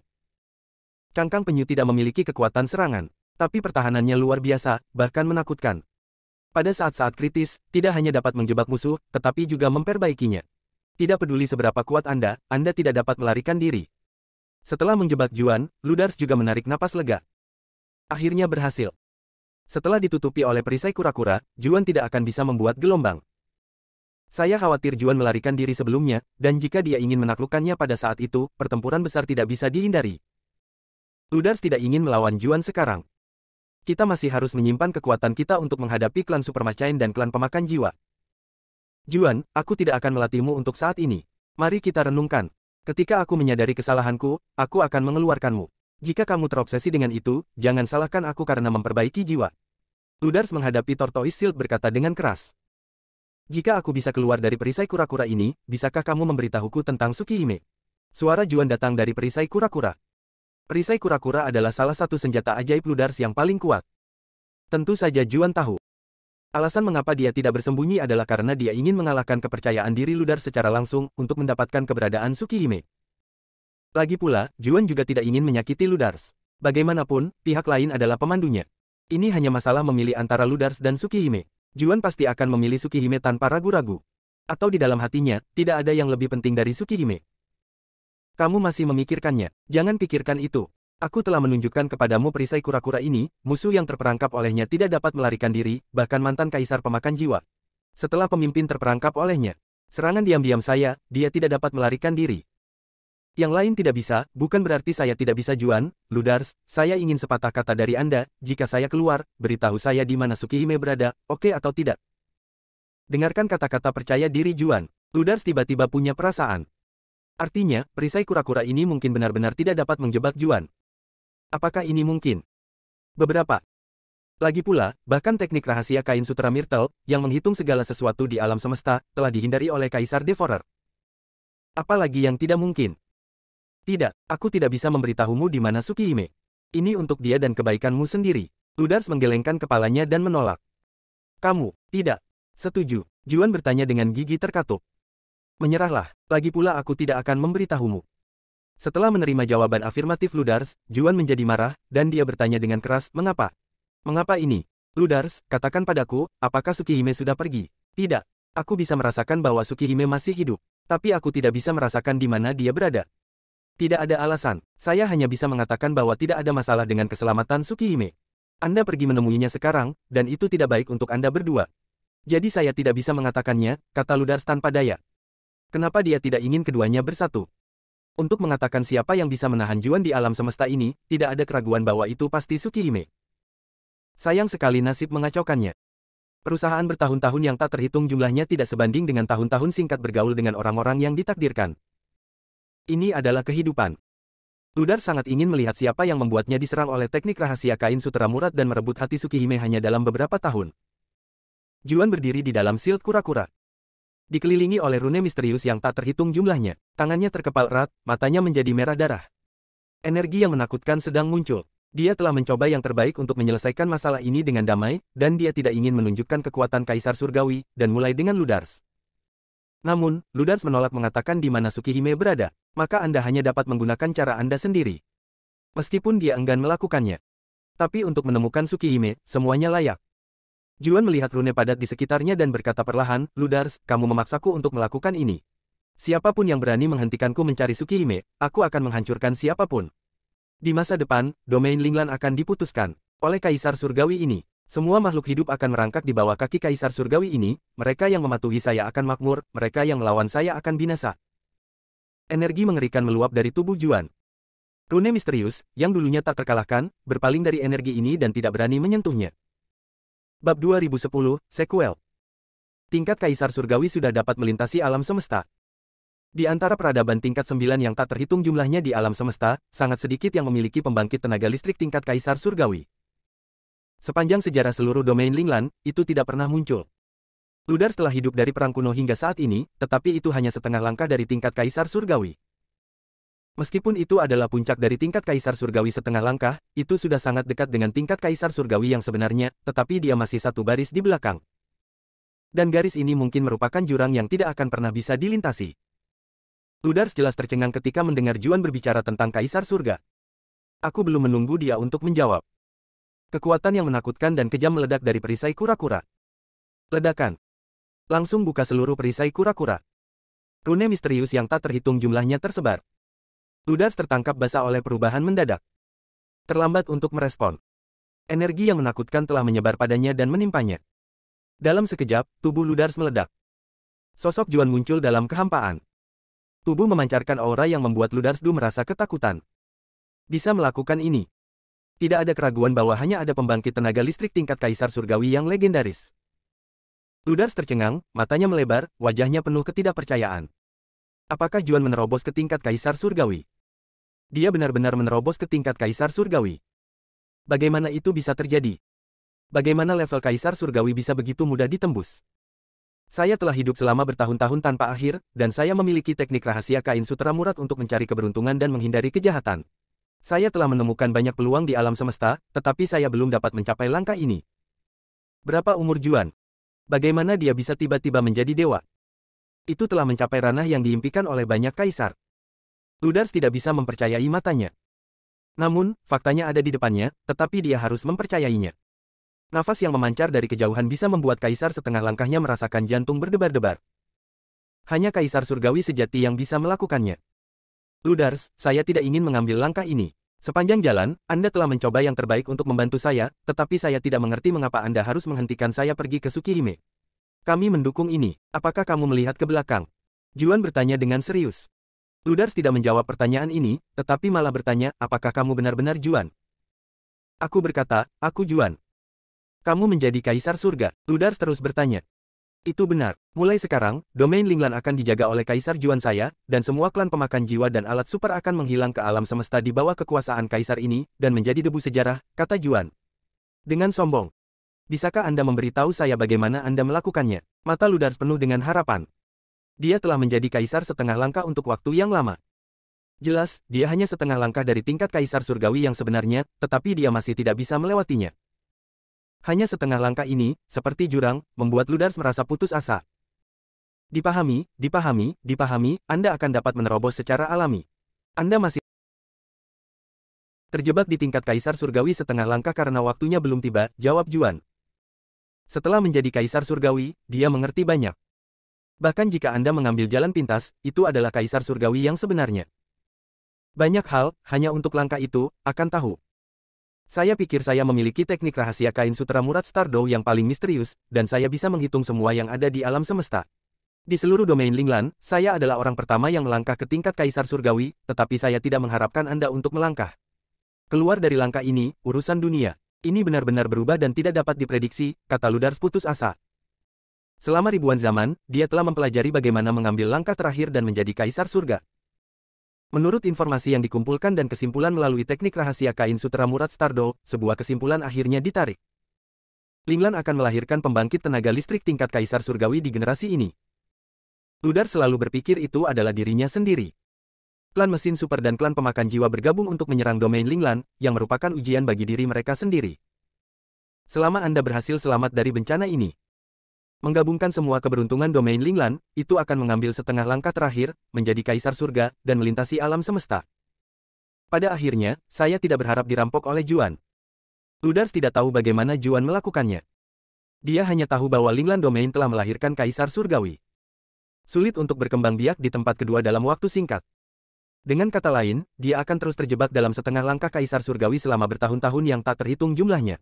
Speaker 1: Cangkang penyu tidak memiliki kekuatan serangan, tapi pertahanannya luar biasa, bahkan menakutkan. Pada saat-saat kritis, tidak hanya dapat menjebak musuh, tetapi juga memperbaikinya. Tidak peduli seberapa kuat Anda tidak dapat melarikan diri. Setelah menjebak Juan, Ludars juga menarik napas lega. Akhirnya berhasil. Setelah ditutupi oleh perisai kura-kura, Juan tidak akan bisa membuat gelombang. Saya khawatir Juan melarikan diri sebelumnya, dan jika dia ingin menaklukkannya pada saat itu, pertempuran besar tidak bisa dihindari. Ludars tidak ingin melawan Juan sekarang. Kita masih harus menyimpan kekuatan kita untuk menghadapi klan Supermacain dan klan pemakan jiwa. Juan, aku tidak akan melatihmu untuk saat ini. Mari kita renungkan. Ketika aku menyadari kesalahanku, aku akan mengeluarkanmu. Jika kamu terobsesi dengan itu, jangan salahkan aku karena memperbaiki jiwa. Ludars menghadapi Tortoise Shield berkata dengan keras. Jika aku bisa keluar dari perisai kura-kura ini, bisakah kamu memberitahuku tentang Tsukihime? Suara Juan datang dari perisai kura-kura. Perisai kura-kura adalah salah satu senjata ajaib Ludars yang paling kuat. Tentu saja Juan tahu. Alasan mengapa dia tidak bersembunyi adalah karena dia ingin mengalahkan kepercayaan diri Ludars secara langsung untuk mendapatkan keberadaan Tsukihime. Lagi pula, Juan juga tidak ingin menyakiti Ludars. Bagaimanapun, pihak lain adalah pemandunya. Ini hanya masalah memilih antara Ludars dan Tsukihime. Juan pasti akan memilih Tsukihime tanpa ragu-ragu. Atau di dalam hatinya, tidak ada yang lebih penting dari Tsukihime. Kamu masih memikirkannya. Jangan pikirkan itu. Aku telah menunjukkan kepadamu perisai kura-kura ini, musuh yang terperangkap olehnya tidak dapat melarikan diri, bahkan mantan kaisar pemakan jiwa. Setelah pemimpin terperangkap olehnya, serangan diam-diam saya, dia tidak dapat melarikan diri. Yang lain tidak bisa, bukan berarti saya tidak bisa Juan, Ludars, saya ingin sepatah kata dari Anda, jika saya keluar, beritahu saya di mana Tsukihime berada, oke atau tidak. Dengarkan kata-kata percaya diri Juan. Ludars tiba-tiba punya perasaan. Artinya, perisai kura-kura ini mungkin benar-benar tidak dapat menjebak Juan. Apakah ini mungkin? Beberapa. Lagi pula, bahkan teknik rahasia kain sutera Myrtle, yang menghitung segala sesuatu di alam semesta, telah dihindari oleh Kaisar Devourer. Apalagi yang tidak mungkin? Tidak, aku tidak bisa memberitahumu di mana Tsukihime. Ini untuk dia dan kebaikanmu sendiri. Ludars menggelengkan kepalanya dan menolak. Kamu, tidak. Setuju. Juan bertanya dengan gigi terkatup. Menyerahlah, lagi pula aku tidak akan memberitahumu. Setelah menerima jawaban afirmatif Ludars, Juan menjadi marah, dan dia bertanya dengan keras, mengapa? Mengapa ini? Ludars, katakan padaku, apakah Tsukihime sudah pergi? Tidak. Aku bisa merasakan bahwa Tsukihime masih hidup. Tapi aku tidak bisa merasakan di mana dia berada. Tidak ada alasan, saya hanya bisa mengatakan bahwa tidak ada masalah dengan keselamatan Tsukihime. Anda pergi menemuinya sekarang, dan itu tidak baik untuk Anda berdua. Jadi saya tidak bisa mengatakannya, kata Ludars tanpa daya. Kenapa dia tidak ingin keduanya bersatu? Untuk mengatakan siapa yang bisa menahan Juan di alam semesta ini, tidak ada keraguan bahwa itu pasti Tsukihime. Sayang sekali nasib mengacaukannya. Perusahaan bertahun-tahun yang tak terhitung jumlahnya tidak sebanding dengan tahun-tahun singkat bergaul dengan orang-orang yang ditakdirkan. Ini adalah kehidupan. Ludars sangat ingin melihat siapa yang membuatnya diserang oleh teknik rahasia kain sutera Murad dan merebut hati Tsukihime hanya dalam beberapa tahun. Juan berdiri di dalam shield kura-kura. Dikelilingi oleh rune misterius yang tak terhitung jumlahnya, tangannya terkepal erat, matanya menjadi merah darah. Energi yang menakutkan sedang muncul. Dia telah mencoba yang terbaik untuk menyelesaikan masalah ini dengan damai, dan dia tidak ingin menunjukkan kekuatan Kaisar Surgawi, dan mulai dengan Ludars. Namun, Ludars menolak mengatakan di mana Tsukihime berada. Maka Anda hanya dapat menggunakan cara Anda sendiri. Meskipun dia enggan melakukannya. Tapi untuk menemukan Tsukihime, semuanya layak. Juan melihat rune padat di sekitarnya dan berkata perlahan, Ludars, kamu memaksaku untuk melakukan ini. Siapapun yang berani menghentikanku mencari Tsukihime, aku akan menghancurkan siapapun. Di masa depan, domain Linglan akan diputuskan oleh Kaisar Surgawi ini. Semua makhluk hidup akan merangkak di bawah kaki Kaisar Surgawi ini, mereka yang mematuhi saya akan makmur, mereka yang melawan saya akan binasa. Energi mengerikan meluap dari tubuh Juan. Rune misterius, yang dulunya tak terkalahkan, berpaling dari energi ini dan tidak berani menyentuhnya. Bab 2010, Sequel. Tingkat Kaisar Surgawi sudah dapat melintasi alam semesta. Di antara peradaban tingkat 9 yang tak terhitung jumlahnya di alam semesta, sangat sedikit yang memiliki pembangkit tenaga listrik tingkat Kaisar Surgawi. Sepanjang sejarah seluruh domain Linglan, itu tidak pernah muncul. Ludars telah hidup dari perang kuno hingga saat ini, tetapi itu hanya setengah langkah dari tingkat Kaisar Surgawi. Meskipun itu adalah puncak dari tingkat Kaisar Surgawi setengah langkah, itu sudah sangat dekat dengan tingkat Kaisar Surgawi yang sebenarnya, tetapi dia masih satu baris di belakang. Dan garis ini mungkin merupakan jurang yang tidak akan pernah bisa dilintasi. Ludars jelas tercengang ketika mendengar Juan berbicara tentang Kaisar Surga. Aku belum menunggu dia untuk menjawab. Kekuatan yang menakutkan dan kejam meledak dari perisai kura-kura. Ledakan. Langsung buka seluruh perisai kura-kura. Rune misterius yang tak terhitung jumlahnya tersebar. Ludars tertangkap basah oleh perubahan mendadak. Terlambat untuk merespon. Energi yang menakutkan telah menyebar padanya dan menimpanya. Dalam sekejap, tubuh Ludars meledak. Sosok Juan muncul dalam kehampaan. Tubuh memancarkan aura yang membuat Ludarsdu merasa ketakutan. Bisa melakukan ini. Tidak ada keraguan bahwa hanya ada pembangkit tenaga listrik tingkat kaisar surgawi yang legendaris. Ludars tercengang, matanya melebar, wajahnya penuh ketidakpercayaan. Apakah Juan menerobos ke tingkat kaisar surgawi? Dia benar-benar menerobos ke tingkat kaisar surgawi. Bagaimana itu bisa terjadi? Bagaimana level kaisar surgawi bisa begitu mudah ditembus? Saya telah hidup selama bertahun-tahun tanpa akhir, dan saya memiliki teknik rahasia kain sutera murad untuk mencari keberuntungan dan menghindari kejahatan. Saya telah menemukan banyak peluang di alam semesta, tetapi saya belum dapat mencapai langkah ini. Berapa umur Juan? Bagaimana dia bisa tiba-tiba menjadi dewa? Itu telah mencapai ranah yang diimpikan oleh banyak kaisar. Ludars tidak bisa mempercayai matanya. Namun, faktanya ada di depannya, tetapi dia harus mempercayainya. Nafas yang memancar dari kejauhan bisa membuat kaisar setengah langkahnya merasakan jantung berdebar-debar. Hanya kaisar surgawi sejati yang bisa melakukannya. Ludars, saya tidak ingin mengambil langkah ini. Sepanjang jalan, Anda telah mencoba yang terbaik untuk membantu saya, tetapi saya tidak mengerti mengapa Anda harus menghentikan saya pergi ke Tsukihime. Kami mendukung ini. Apakah kamu melihat ke belakang? Juan bertanya dengan serius. Ludars tidak menjawab pertanyaan ini, tetapi malah bertanya, apakah kamu benar-benar Juan? Aku berkata, aku Juan. Kamu menjadi kaisar surga. Ludars terus bertanya. Itu benar. Mulai sekarang, domain Linglan akan dijaga oleh kaisar Juan saya, dan semua klan pemakan jiwa dan alat super akan menghilang ke alam semesta di bawah kekuasaan kaisar ini, dan menjadi debu sejarah, kata Juan. Dengan sombong. Bisakah Anda memberitahu saya bagaimana Anda melakukannya? Mata Ludars penuh dengan harapan. Dia telah menjadi kaisar setengah langkah untuk waktu yang lama. Jelas, dia hanya setengah langkah dari tingkat kaisar surgawi yang sebenarnya, tetapi dia masih tidak bisa melewatinya. Hanya setengah langkah ini, seperti jurang, membuat Ludars merasa putus asa. Dipahami, Anda akan dapat menerobos secara alami. Anda masih terjebak di tingkat kaisar surgawi setengah langkah karena waktunya belum tiba, jawab Juan. Setelah menjadi kaisar surgawi, dia mengerti banyak. Bahkan jika Anda mengambil jalan pintas, itu adalah kaisar surgawi yang sebenarnya. Banyak hal, hanya untuk langkah itu, akan tahu. Saya pikir saya memiliki teknik rahasia kain sutera murad Stardow yang paling misterius, dan saya bisa menghitung semua yang ada di alam semesta. Di seluruh domain Linglan, saya adalah orang pertama yang melangkah ke tingkat kaisar surgawi, tetapi saya tidak mengharapkan Anda untuk melangkah. Keluar dari langkah ini, urusan dunia. Ini benar-benar berubah dan tidak dapat diprediksi, kata Ludars putus asa. Selama ribuan zaman, dia telah mempelajari bagaimana mengambil langkah terakhir dan menjadi kaisar surga. Menurut informasi yang dikumpulkan dan kesimpulan melalui teknik rahasia kain sutera murad Stardow, sebuah kesimpulan akhirnya ditarik. Linglan akan melahirkan pembangkit tenaga listrik tingkat kaisar surgawi di generasi ini. Ludars selalu berpikir itu adalah dirinya sendiri. Klan mesin super dan klan pemakan jiwa bergabung untuk menyerang domain Linglan, yang merupakan ujian bagi diri mereka sendiri. Selama Anda berhasil selamat dari bencana ini, menggabungkan semua keberuntungan domain Linglan, itu akan mengambil setengah langkah terakhir, menjadi kaisar surga, dan melintasi alam semesta. Pada akhirnya, saya tidak berharap dirampok oleh Juan. Ludars tidak tahu bagaimana Juan melakukannya. Dia hanya tahu bahwa Linglan domain telah melahirkan kaisar surgawi. Sulit untuk berkembang biak di tempat kedua dalam waktu singkat. Dengan kata lain, dia akan terus terjebak dalam setengah langkah kaisar surgawi selama bertahun-tahun yang tak terhitung jumlahnya.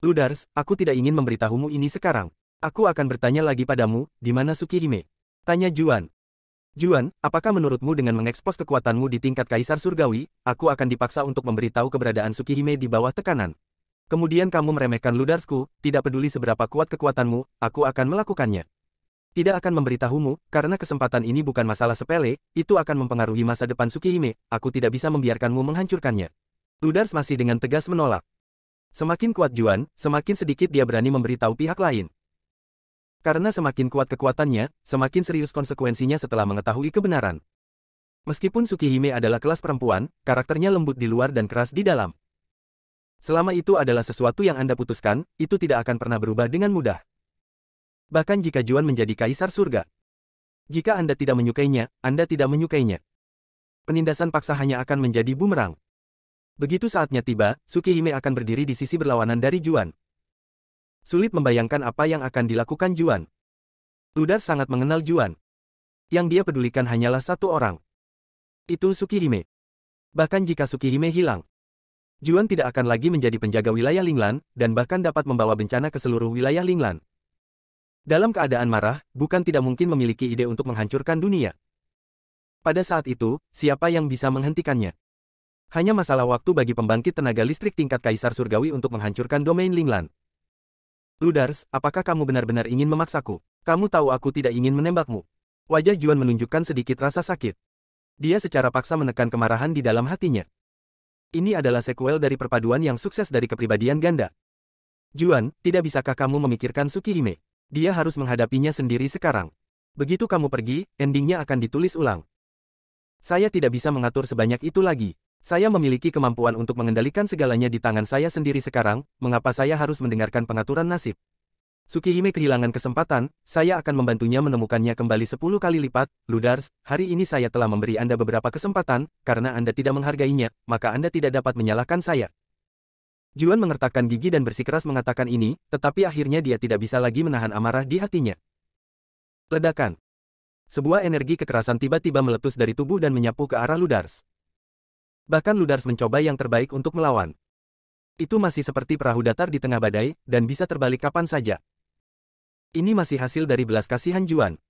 Speaker 1: Ludars, aku tidak ingin memberitahumu ini sekarang. Aku akan bertanya lagi padamu, di mana Tsukihime? Tanya Juan. Juan, apakah menurutmu dengan mengekspos kekuatanmu di tingkat kaisar surgawi, aku akan dipaksa untuk memberitahu keberadaan Tsukihime di bawah tekanan? Kemudian kamu meremehkan Ludarsku, tidak peduli seberapa kuat kekuatanmu, aku akan melakukannya. Tidak akan memberitahumu, karena kesempatan ini bukan masalah sepele, itu akan mempengaruhi masa depan Tsukihime, aku tidak bisa membiarkanmu menghancurkannya. Ludars masih dengan tegas menolak. Semakin kuat Juan, semakin sedikit dia berani memberitahu pihak lain. Karena semakin kuat kekuatannya, semakin serius konsekuensinya setelah mengetahui kebenaran. Meskipun Tsukihime adalah kelas perempuan, karakternya lembut di luar dan keras di dalam. Selama itu adalah sesuatu yang Anda putuskan, itu tidak akan pernah berubah dengan mudah. Bahkan jika Juan menjadi kaisar surga. Jika Anda tidak menyukainya, Anda tidak menyukainya. Penindasan paksa hanya akan menjadi bumerang. Begitu saatnya tiba, Tsukihime akan berdiri di sisi berlawanan dari Juan. Sulit membayangkan apa yang akan dilakukan Juan. Ludars sangat mengenal Juan. Yang dia pedulikan hanyalah satu orang. Itu Tsukihime. Bahkan jika Tsukihime hilang, Juan tidak akan lagi menjadi penjaga wilayah Linglan, dan bahkan dapat membawa bencana ke seluruh wilayah Linglan. Dalam keadaan marah, bukan tidak mungkin memiliki ide untuk menghancurkan dunia. Pada saat itu, siapa yang bisa menghentikannya? Hanya masalah waktu bagi pembangkit tenaga listrik tingkat Kaisar Surgawi untuk menghancurkan domain Linglan. Ludars, apakah kamu benar-benar ingin memaksaku? Kamu tahu aku tidak ingin menembakmu. Wajah Juan menunjukkan sedikit rasa sakit. Dia secara paksa menekan kemarahan di dalam hatinya. Ini adalah sekuel dari perpaduan yang sukses dari kepribadian ganda. Juan, tidak bisakah kamu memikirkan Tsukihime? Dia harus menghadapinya sendiri sekarang. Begitu kamu pergi, endingnya akan ditulis ulang. Saya tidak bisa mengatur sebanyak itu lagi. Saya memiliki kemampuan untuk mengendalikan segalanya di tangan saya sendiri sekarang, mengapa saya harus mendengarkan pengaturan nasib? Tsukihime kehilangan kesempatan, saya akan membantunya menemukannya kembali 10 kali lipat. Ludars, hari ini saya telah memberi Anda beberapa kesempatan, karena Anda tidak menghargainya, maka Anda tidak dapat menyalahkan saya. Juan mengertakkan gigi dan bersikeras mengatakan ini, tetapi akhirnya dia tidak bisa lagi menahan amarah di hatinya. Ledakan. Sebuah energi kekerasan tiba-tiba meletus dari tubuh dan menyapu ke arah Ludars. Bahkan Ludars mencoba yang terbaik untuk melawan. Itu masih seperti perahu datar di tengah badai, dan bisa terbalik kapan saja. Ini masih hasil dari belas kasihan Juan.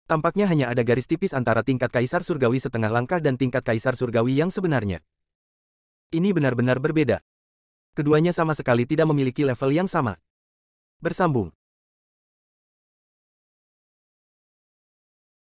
Speaker 1: Tampaknya hanya ada garis tipis antara tingkat Kaisar Surgawi setengah langkah dan tingkat Kaisar Surgawi yang sebenarnya. Ini benar-benar berbeda. Keduanya sama sekali tidak memiliki level yang sama. Bersambung.